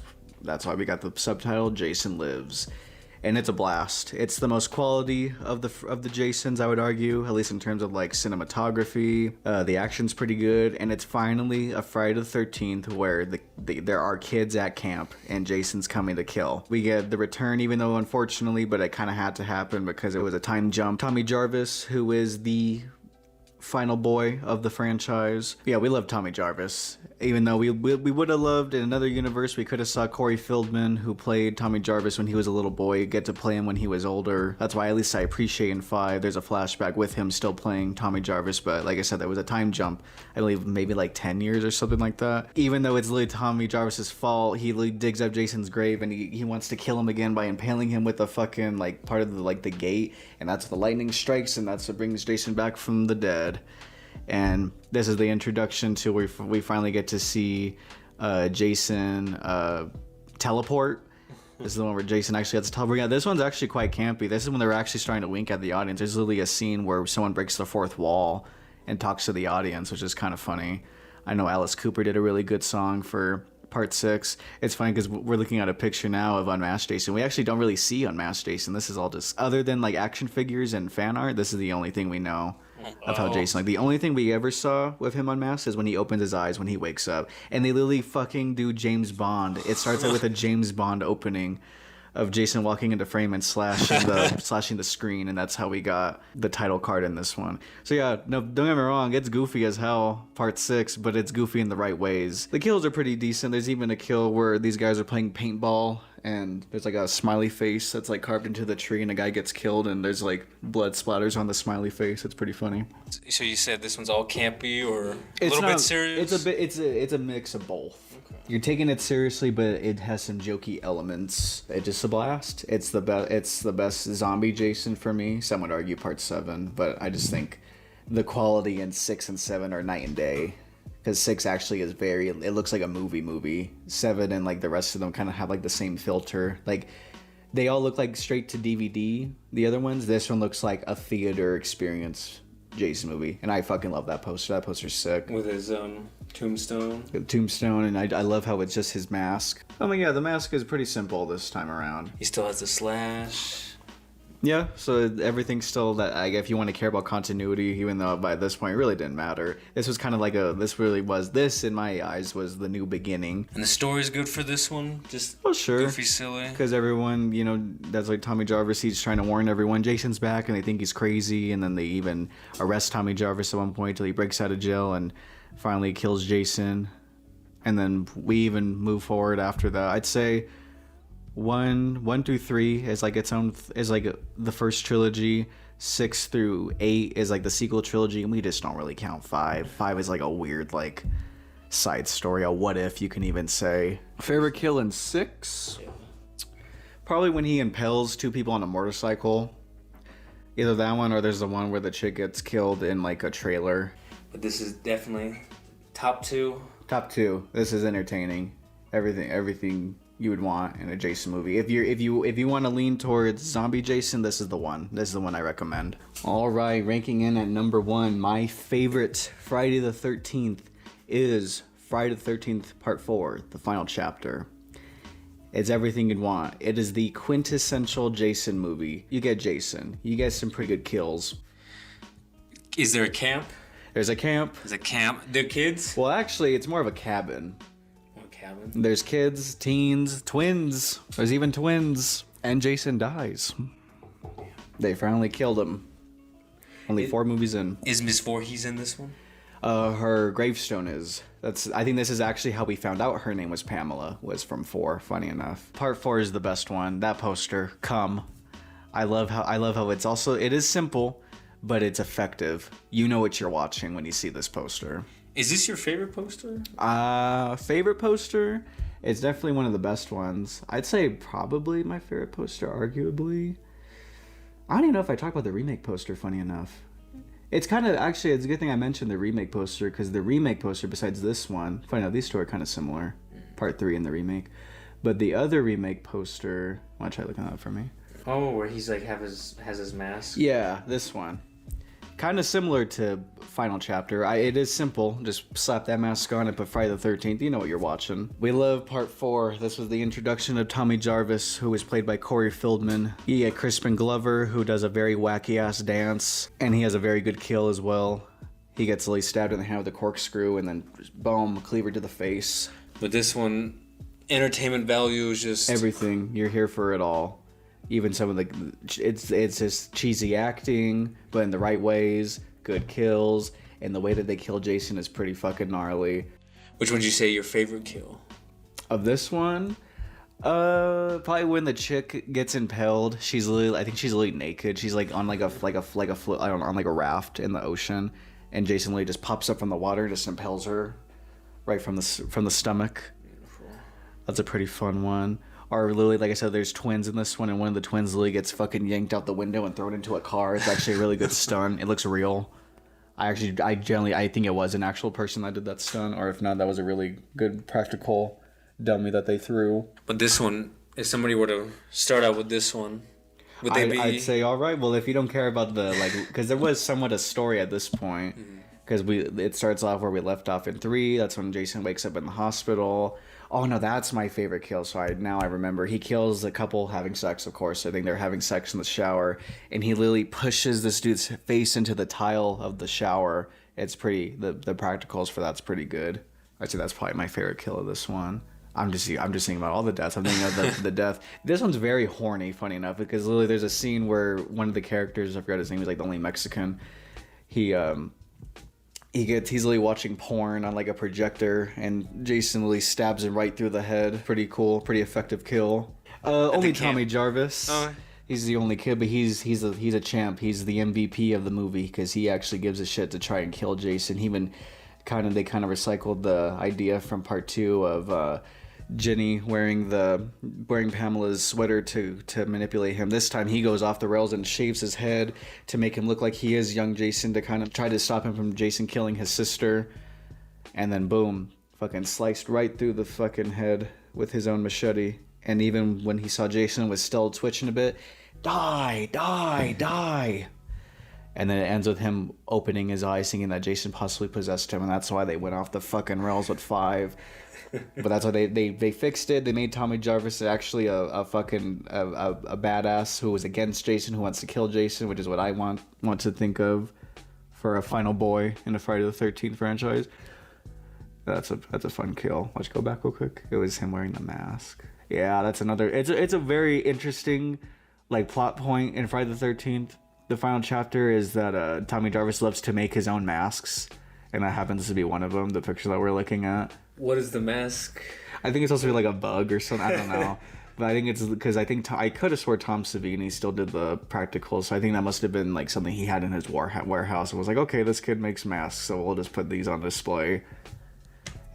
A: why we got the subtitle, Jason Lives. And it's a blast. It's the most quality of the Jasons, I would argue, at least in terms of like cinematography. The action's pretty good, and it's finally a Friday the 13th where there are kids at camp and Jason's coming to kill. We get the return, even though unfortunately, but it kind of had to happen because it was a time jump. Tommy Jarvis, who is the final boy of the franchise. Yeah, we love Tommy Jarvis. Even though we would have loved in another universe, we could have saw Corey Feldman, who played Tommy Jarvis when he was a little boy, get to play him when he was older. That's why at least I appreciate in 5 there's a flashback with him still playing Tommy Jarvis, but like I said, there was a time jump. I believe maybe like 10 years or something like that. Even though it's literally Tommy Jarvis's fault, he literally digs up Jason's grave and he wants to kill him again by impaling him with a fucking like part of the gate, and that's the lightning strikes, and that's what brings Jason back from the dead. And this is the introduction to where we finally get to see Jason teleport. This is the one where Jason actually gets to teleport. Yeah, this one's actually quite campy. This is when they're actually starting to wink at the audience. There's literally a scene where someone breaks the fourth wall and talks to the audience, which is kind of funny. I know Alice Cooper did a really good song for Part 6. It's funny because we're looking at a picture now of Unmasked Jason. We actually don't really see Unmasked Jason. This is all just, other than like action figures and fan art, this is the only thing we know of how Jason, like the only thing we ever saw with him unmasked is when he opens his eyes when he wakes up, and they literally fucking do James Bond. It starts out with a James Bond opening of Jason walking into frame and slashing the screen, and that's how we got the title card in this one. So yeah, no, don't get me wrong, it's goofy as hell, Part 6, but it's goofy in the right ways. The kills are pretty decent. There's even a kill where these guys are playing paintball, and there's like a smiley face that's like carved into the tree, and a guy gets killed, and there's like blood splatters on the smiley face. It's pretty funny.
B: So you said this one's all campy or a little bit serious?
A: It's a mix of both. Okay. You're taking it seriously, but it has some jokey elements. It's just a blast. It's the best zombie Jason for me. Some would argue Part 7, but I just think the quality in 6 and 7 are night and day. Because 6 actually is it looks like a movie. 7 and like the rest of them kind of have like the same filter. Like they all look like straight to DVD. The other ones, this one looks like a theater experience Jason movie. And I fucking love that poster. That poster's sick.
C: With his tombstone.
A: Tombstone, and I love how it's just his mask. Oh my god, the mask is pretty simple this time around.
B: He still has the slash.
A: Yeah, so everything's still that. If you want to care about continuity, even though by this point it really didn't matter. This was kind of like this in my eyes was the new beginning.
B: And the story's good for this one, just
A: sure,
B: goofy, silly.
A: Because everyone, that's like Tommy Jarvis. He's trying to warn everyone Jason's back, and they think he's crazy, and then they even arrest Tommy Jarvis at one point till he breaks out of jail and finally kills Jason. And then we even move forward after that. I'd say 1 through 3 is like its own, is like the first trilogy. 6 through 8 is like the sequel trilogy, and we just don't really count 5. 5 is like a weird like side story, a what if you can even say. Favorite kill in 6? Probably when he impales 2 people on a motorcycle. Either that one or there's the one where the chick gets killed in like a trailer.
C: But this is definitely top 2.
A: Top 2. This is entertaining. Everything you would want in a Jason movie. If you want to lean towards zombie Jason, this is the one. This is the one I recommend. All right, ranking in at number 1, my favorite Friday the 13th is Friday the 13th Part 4, the final chapter. It's everything you'd want. It is the quintessential Jason movie. You get Jason. You get some pretty good kills.
B: Is there a camp?
A: There's a camp.
B: There's a camp. The kids?
A: Well, actually, it's more of a cabin.
C: Cabin.
A: There's kids, teens, twins. There's even twins. And Jason dies. They finally killed him. Only 4 movies in.
B: Is Miss Voorhees in this one?
A: Her gravestone is. I think this is actually how we found out her name was Pamela, was from 4, funny enough. Part 4 is the best one. That poster, come. I love how it is simple, but it's effective. You know what you're watching when you see this poster.
B: Is this your favorite poster?
A: Favorite poster? It's definitely one of the best ones. I'd say probably my favorite poster, arguably. I don't even know if I talk about the remake poster, funny enough. It's kind of, actually, it's a good thing I mentioned the remake poster, because the remake poster, besides this one, funny enough, these two are kind of similar. Part 3 in the remake. But the other remake poster, why don't you try looking that up for me?
C: Oh, where he's like has his mask?
A: Yeah, this one. Kind of similar to Final Chapter. It is simple. Just slap that mask on and put Friday the 13th. You know what you're watching. We love Part 4. This was the introduction of Tommy Jarvis, who was played by Corey Feldman. You get Crispin Glover, who does a very wacky-ass dance. And he has a very good kill as well. He gets Lily stabbed in the hand with a corkscrew, and then boom, cleaver to the face.
B: But this one, entertainment value is just...
A: everything. You're here for it all. Even some of the, it's just cheesy acting, but in the right ways, good kills, and the way that they kill Jason is pretty fucking gnarly.
C: Which one did you say your favorite kill?
A: Of this one, probably when the chick gets impaled. I think she's literally naked. She's like on like a float, I don't know, on like a raft in the ocean, and Jason Lee just pops up from the water and just impales her right from the stomach.
C: Beautiful.
A: That's a pretty fun one. Or literally, like I said, there's twins in this one, and one of the twins literally gets fucking yanked out the window and thrown into a car. It's actually a really good stunt. It looks real. I think it was an actual person that did that stunt, or if not, that was a really good practical dummy that they threw.
C: But this one, if somebody were to start out with this one, would they be?
A: I'd say, all right. Well, if you don't care about the because there was somewhat a story at this point, because it starts off where we left off in 3. That's when Jason wakes up in the hospital. Oh no, that's my favorite kill. So now I remember. He kills a couple having sex, of course. I think they're having sex in the shower, and he literally pushes this dude's face into the tile of the shower. It's pretty. The practicals for that's pretty good. I'd say that's probably my favorite kill of this one. I'm just thinking about all the deaths. I'm thinking of the death. This one's very horny, funny enough, because literally there's a scene where one of the characters, I forgot his name, he's like the only Mexican. He's literally watching porn on like a projector, and Jason literally stabs him right through the head. Pretty cool, pretty effective kill. Only Tommy Jarvis.
B: Oh.
A: He's the only kid, but he's a champ. He's the MVP of the movie because he actually gives a shit to try and kill Jason. They kind of recycled the idea from part 2 of Jenny wearing Pamela's sweater to manipulate him. This time he goes off the rails and shaves his head to make him look like he is young Jason, to kind of try to stop him from Jason killing his sister. And then boom, fucking sliced right through the fucking head with his own machete. And even when he saw Jason was still twitching a bit, die, die, die. And then it ends with him opening his eyes, thinking that Jason possibly possessed him, and that's why they went off the fucking rails with 5. But that's why they fixed it. They made Tommy Jarvis actually a fucking badass who was against Jason, who wants to kill Jason, which is what I want to think of for a final boy in the Friday the 13th franchise. That's a fun kill. Let's go back real quick. It was him wearing the mask. Yeah, that's another. It's a very interesting like plot point in Friday the 13th. The final chapter is that Tommy Jarvis loves to make his own masks, and that happens to be one of them. The picture that we're looking at.
C: What is the mask?
A: I think it's supposed to be like a bug or something. I don't know. But I think it's because I could have swore Tom Savini still did the practicals. So I think that must have been like something he had in his warehouse and was like, okay, this kid makes masks, so we'll just put these on display.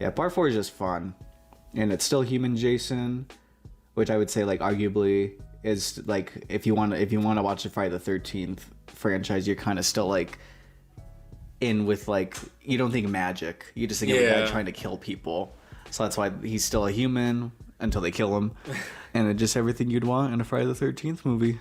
A: Yeah, part 4 is just fun. And it's still human Jason, which I would say like arguably is like if you want to watch the Friday the 13th franchise, you're kind of still like in with like you don't think magic, you just think of a guy trying to kill people. So that's why he's still a human until they kill him. And it's just everything you'd want in a Friday the 13th movie.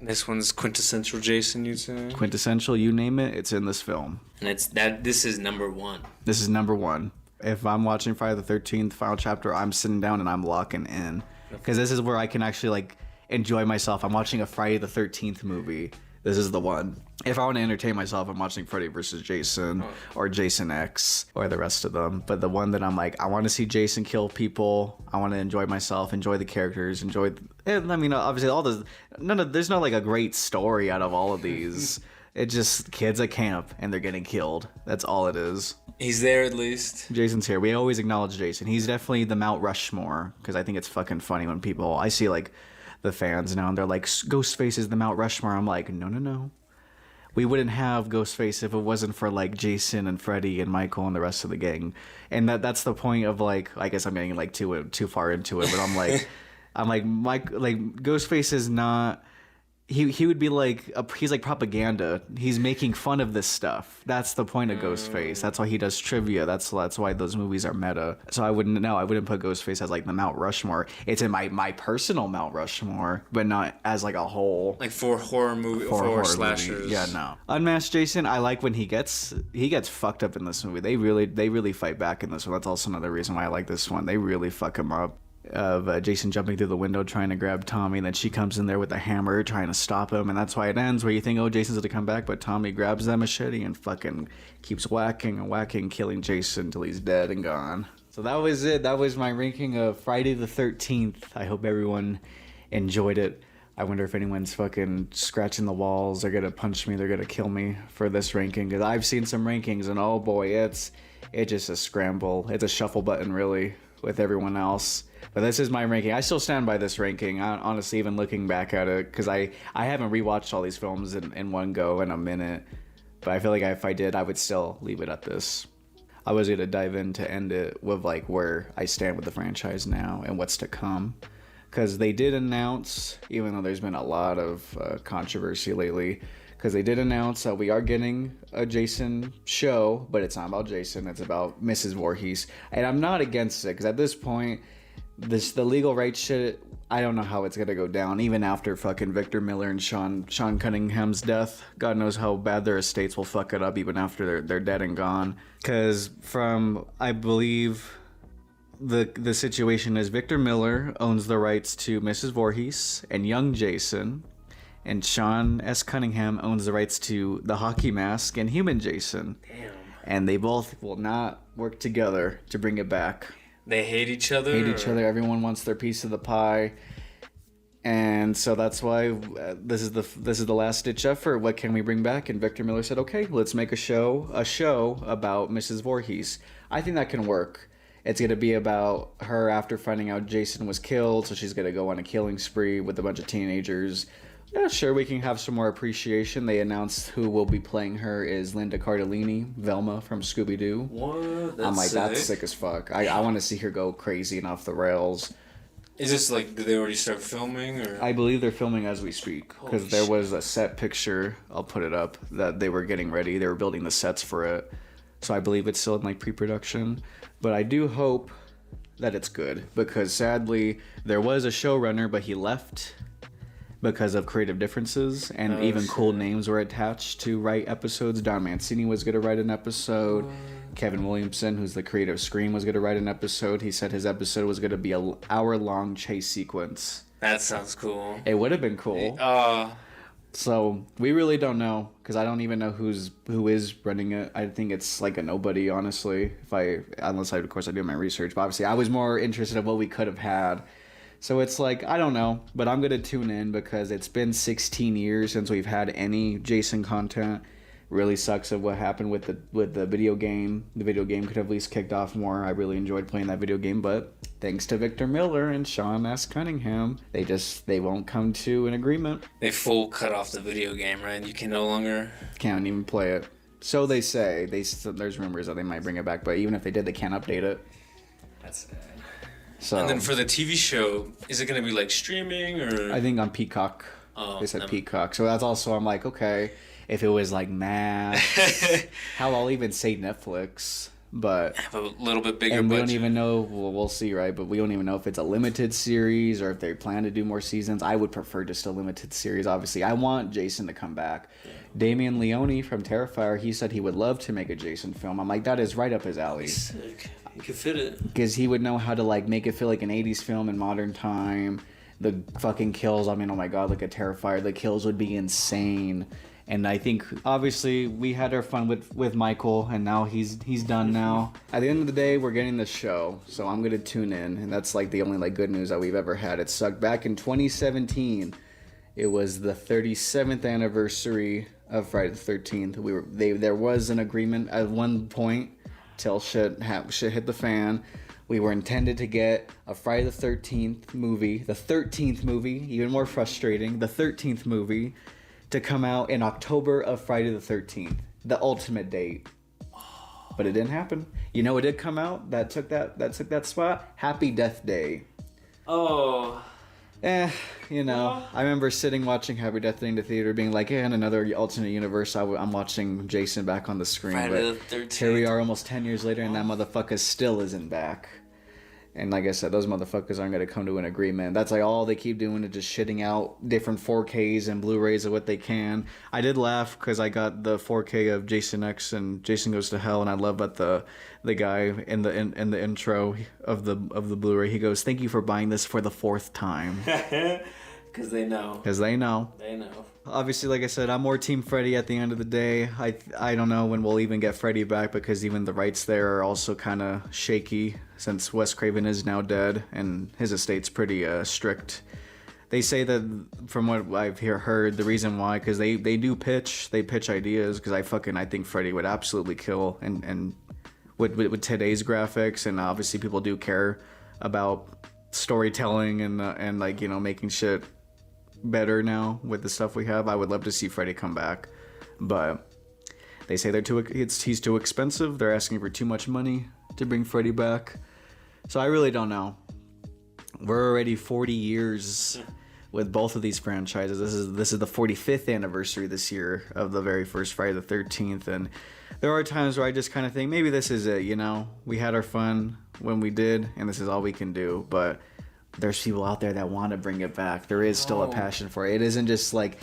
C: This one's quintessential Jason, you'd say?
A: Quintessential, you name it, it's in this film.
C: And this is number 1.
A: This is number 1. If I'm watching Friday the 13th final chapter, I'm sitting down and I'm locking in. Because this is where I can actually like enjoy myself. I'm watching a Friday the 13th movie. This is the one. If I want to entertain myself, I'm watching Freddy vs. Jason or Jason X or the rest of them. But the one that I'm like, I want to see Jason kill people. I want to enjoy myself, enjoy the characters, I mean, obviously there's not like a great story out of all of these. It's just kids at camp and they're getting killed. That's all it is.
C: He's there at least.
A: Jason's here. We always acknowledge Jason. He's definitely the Mount Rushmore because I think it's fucking funny when I see like the fans now and they're like, Ghostface is the Mount Rushmore. I'm like, no. We wouldn't have Ghostface if it wasn't for like Jason and Freddy and Michael and the rest of the gang. And that's the point of like, I guess I'm getting like too far into it, but I'm like, Ghostface is not. He would be like he's like propaganda. He's making fun of this stuff. That's the point of Ghostface. That's why he does trivia. That's why those movies are meta. So I wouldn't put Ghostface as like the Mount Rushmore. It's in my personal Mount Rushmore, but not as like a whole.
C: Like for horror slashers.
A: Movie. Yeah, no. Unmasked Jason, I like when he gets fucked up in this movie. They really fight back in this one. That's also another reason why I like this one. They really fuck him up. Of Jason jumping through the window trying to grab Tommy, and then she comes in there with a hammer trying to stop him, and that's why it ends where you think, oh, Jason's gonna come back, but Tommy grabs that machete and fucking keeps whacking and whacking, killing Jason until he's dead and gone. So that was it. That was my ranking of Friday the 13th. I hope everyone enjoyed it. I wonder if anyone's fucking scratching the walls. They're gonna punch me. They're gonna kill me for this ranking, because I've seen some rankings, and oh boy, it's just a scramble. It's a shuffle button, really, with everyone else. But this is my ranking. I still stand by this ranking. Honestly, even looking back at it, because I haven't rewatched all these films in one go in a minute. But I feel like if I did, I would still leave it at this. I was going to dive in to end it with like where I stand with the franchise now and what's to come. Because they did announce, even though there's been a lot of controversy lately, because they did announce that we are getting a Jason show, but it's not about Jason, it's about Mrs. Voorhees. And I'm not against it, because at this point, the legal rights shit, I don't know how it's gonna go down, even after fucking Victor Miller and Sean Cunningham's death. God knows how bad their estates will fuck it up even after they're dead and gone. Because from, I believe, the situation is Victor Miller owns the rights to Mrs. Voorhees and young Jason, and Sean S. Cunningham owns the rights to the hockey mask and human Jason.
C: Damn.
A: And they both will not work together to bring it back.
C: They hate each other?
A: Hate each other. Everyone wants their piece of the pie. And so that's why this is the last ditch effort. What can we bring back? And Victor Miller said, okay, let's make a show about Mrs. Voorhees. I think that can work. It's going to be about her after finding out Jason was killed, so she's going to go on a killing spree with a bunch of teenagers. Yeah, sure, we can have some more appreciation. They announced who will be playing her is Linda Cardellini, Velma from Scooby-Doo.
C: What?
A: I'm like,
C: sick.
A: that's sick as fuck. I want to see her go crazy and off the rails.
C: Is this like, did they already start filming? Or?
A: I believe they're filming as we speak, because there was a set picture, I'll put it up, that they were getting ready. They were building the sets for it. So I believe it's still in like pre-production. But I do hope that it's good, because sadly, there was a showrunner, but he left because of creative differences, and even cool names were attached to write episodes. Don Mancini was going to write an episode. Kevin Williamson, who's the creator of Scream, was going to write an episode. He said his episode was going to be an hour-long chase sequence.
C: That sounds cool.
A: It would have been cool. So we really don't know, because I don't even know who is running it. I think it's like a nobody, honestly. Unless of course I do my research. But obviously, I was more interested in what we could have had. So it's like, I don't know, but I'm going to tune in because it's been 16 years since we've had any Jason content. Really sucks of what happened with the video game. The video game could have at least kicked off more. I really enjoyed playing that video game, but thanks to Victor Miller and Sean S. Cunningham, they won't come to an agreement.
C: They full cut off the video game, right? You can no longer...
A: Can't even play it. So they say. There's rumors that they might bring it back, but even if they did, they can't update it.
C: That's sad.
A: So,
C: and then for the TV show, is it going to be like streaming or?
A: I think on Peacock.
C: Oh,
A: they said Peacock. So that's also, I'm like, okay, if it was like Max, hell, I'll even say Netflix, but
C: have a little bit bigger
A: and we
C: budget.
A: don't even know, well, we'll see, right? But we don't even know if it's a limited series or if they plan to do more seasons. I would prefer just a limited series, obviously. I want Jason to come back. Yeah. Damian Leone from Terrifier, he said he would love to make a Jason film. I'm like, that is right up his alley.
C: Sick. You could fit it.
A: Because he would know how to like make it feel like an 80s film in modern time. The fucking kills, I mean, oh my god, like a Terrifier. The kills would be insane. And I think, obviously, we had our fun with Michael, and now he's done now. At the end of the day, we're getting the show, so I'm going to tune in. And that's like the only like good news that we've ever had. It sucked. Back in 2017, it was the 37th anniversary of Friday the 13th. There was an agreement at one point till shit hit the fan. We were intended to get a Friday the 13th movie, the 13th movie, even more frustrating, the 13th movie, to come out in October of Friday the 13th, the ultimate date. But it didn't happen. You know, it did come out that took that spot. Happy Death Day.
C: Oh.
A: You know, I remember sitting watching Happy Death Day in the theater, being like, in another alternate universe, I'm watching Jason back on the screen.
C: Friday
A: but
C: the 13th.
A: Here we are almost 10 years later, and that motherfucker still isn't back. And like I said, those motherfuckers aren't going to come to an agreement. That's like all they keep doing is just shitting out different 4Ks and Blu-rays of what they can. I did laugh because I got the 4K of Jason X and Jason Goes to Hell, and I love that the guy in the intro of the Blu-ray, he goes, "Thank you for buying this for the 4th time."
C: Because they know.
A: Because they know.
C: They know.
A: Obviously, like I said, I'm more Team Freddy at the end of the day. I don't know when we'll even get Freddy back, because even the rights there are also kind of shaky since Wes Craven is now dead and his estate's pretty strict. They say that, from what I've heard, the reason why, because they pitch ideas, because I think Freddy would absolutely kill and with today's graphics, and obviously people do care about storytelling and like, you know, making shit better now with the stuff we have. I would love to see Freddy come back, but they say he's too expensive. They're asking for too much money to bring Freddy back. So I really don't know. We're already 40 years with both of these franchises. This is the 45th anniversary this year of the very first Friday the 13th, and there are times where I just kind of think maybe this is it, you know? We had our fun when we did, and this is all we can do, but there's people out there that want to bring it back. There is still a passion for it. It isn't just like,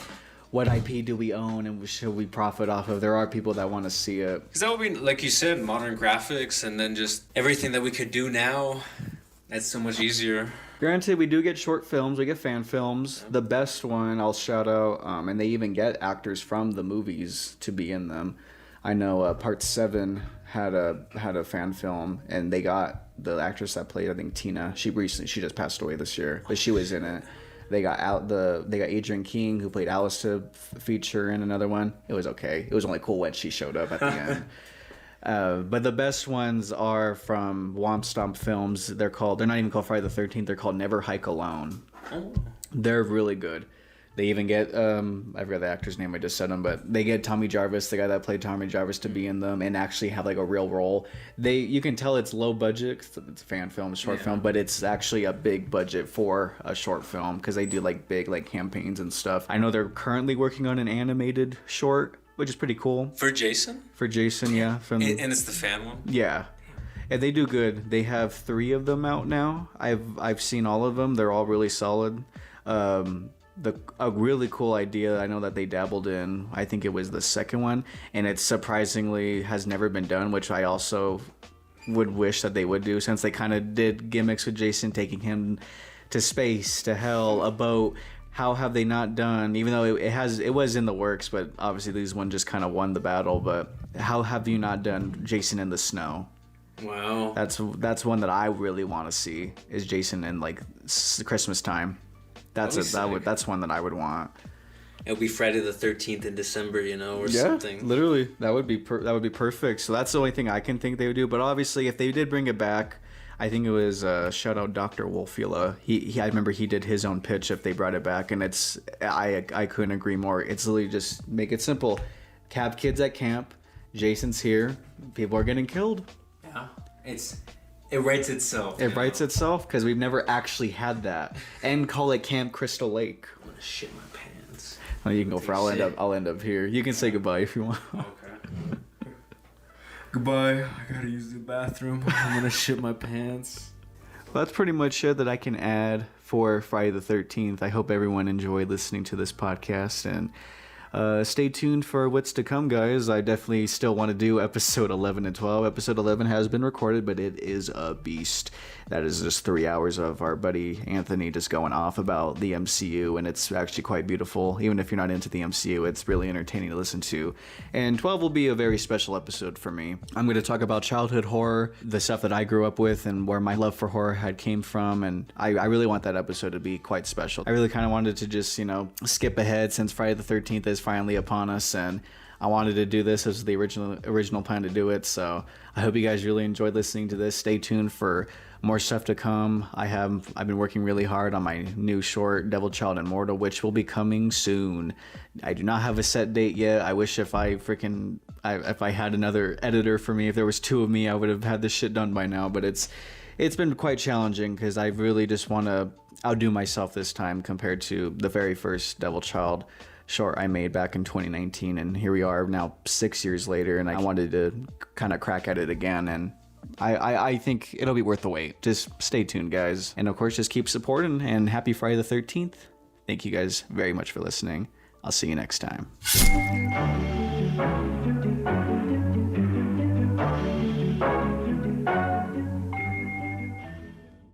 A: what IP do we own and should we profit off of? There are people that want to see it.
C: Because that would be, like you said, modern graphics, and then just everything that we could do now. That's so much easier.
A: Granted, we do get short films, we get fan films. The best one I'll shout out, and they even get actors from the movies to be in them. I know Part 7 had a fan film, and they got the actress that played, I think, Tina. She just passed away this year, but she was in it. They got Adrian King, who played Alice, to feature in another one. It was okay. It was only cool when she showed up at the end. But the best ones are from Womp Stomp Films. They're not even called Friday the 13th. They're called Never Hike Alone. Oh. They're really good. They even get, I forgot the actor's name, I just said him, but they get Tommy Jarvis, the guy that played Tommy Jarvis, to be in them and actually have like a real role. You can tell it's low budget, it's a fan film, short film, but it's actually a big budget for a short film because they do like big like campaigns and stuff. I know they're currently working on an animated short, which is pretty cool.
C: For Jason?
A: For Jason, yeah.
C: And it's the fan one?
A: Yeah. And they do good. They have 3 of them out now. I've seen all of them. They're all really solid. A really cool idea I know that they dabbled in, I think it was the second one, and it surprisingly has never been done, which I also would wish that they would do, since they kind of did gimmicks with Jason, taking him to space, to hell, a boat. How have they not done, even though it was in the works, but obviously these one just kind of won the battle, but how have you not done Jason in the snow?
C: Wow.
A: That's one that I really want to see, is Jason in like Christmas time. That's one that I would want.
C: It'll be Friday the 13th in December, you know, or something.
A: Yeah, literally, that would be perfect. So that's the only thing I can think they would do. But obviously, if they did bring it back, I think it was shout out Dr. Wolfula. I remember he did his own pitch if they brought it back, and I couldn't agree more. It's literally just make it simple. Have kids at camp. Jason's here. People are getting killed.
C: Yeah, It writes itself.
A: It writes itself because we've never actually had that. And call it Camp Crystal Lake.
C: I'm gonna shit my pants.
A: Oh, you can go for. I'll end up here. You can say goodbye if you want.
C: Okay. Goodbye. I gotta use the bathroom. I'm gonna shit my pants.
A: That's pretty much it that I can add for Friday the 13th. I hope everyone enjoyed listening to this podcast, and stay tuned for what's to come, guys. I definitely still want to do episode 11 and 12. Episode 11 has been recorded, but it is a beast. That is just 3 hours of our buddy Anthony just going off about the MCU, and it's actually quite beautiful. Even if you're not into the MCU, it's really entertaining to listen to. And 12 will be a very special episode for me. I'm going to talk about childhood horror, the stuff that I grew up with, and where my love for horror had came from, and I really want that episode to be quite special. I really kind of wanted to just, skip ahead since Friday the 13th is finally upon us, and I wanted to do this as the original plan to do it. So I hope you guys really enjoyed listening to this. Stay tuned for more stuff to come. I've been working really hard on my new short, Devil Child Immortal, which will be coming soon. I do not have a set date yet. I wish if I had another editor for me, if there was 2 of me, I would have had this shit done by now. But it's been quite challenging because I really just want to outdo myself this time compared to the very first Devil Child short I made back in 2019, and here we are now 6 years later, and I wanted to kind of crack at it again, and I think it'll be worth the wait. Just stay tuned, guys, and of course just keep supporting, and happy Friday the 13th. Thank you guys very much for listening. I'll see you next time.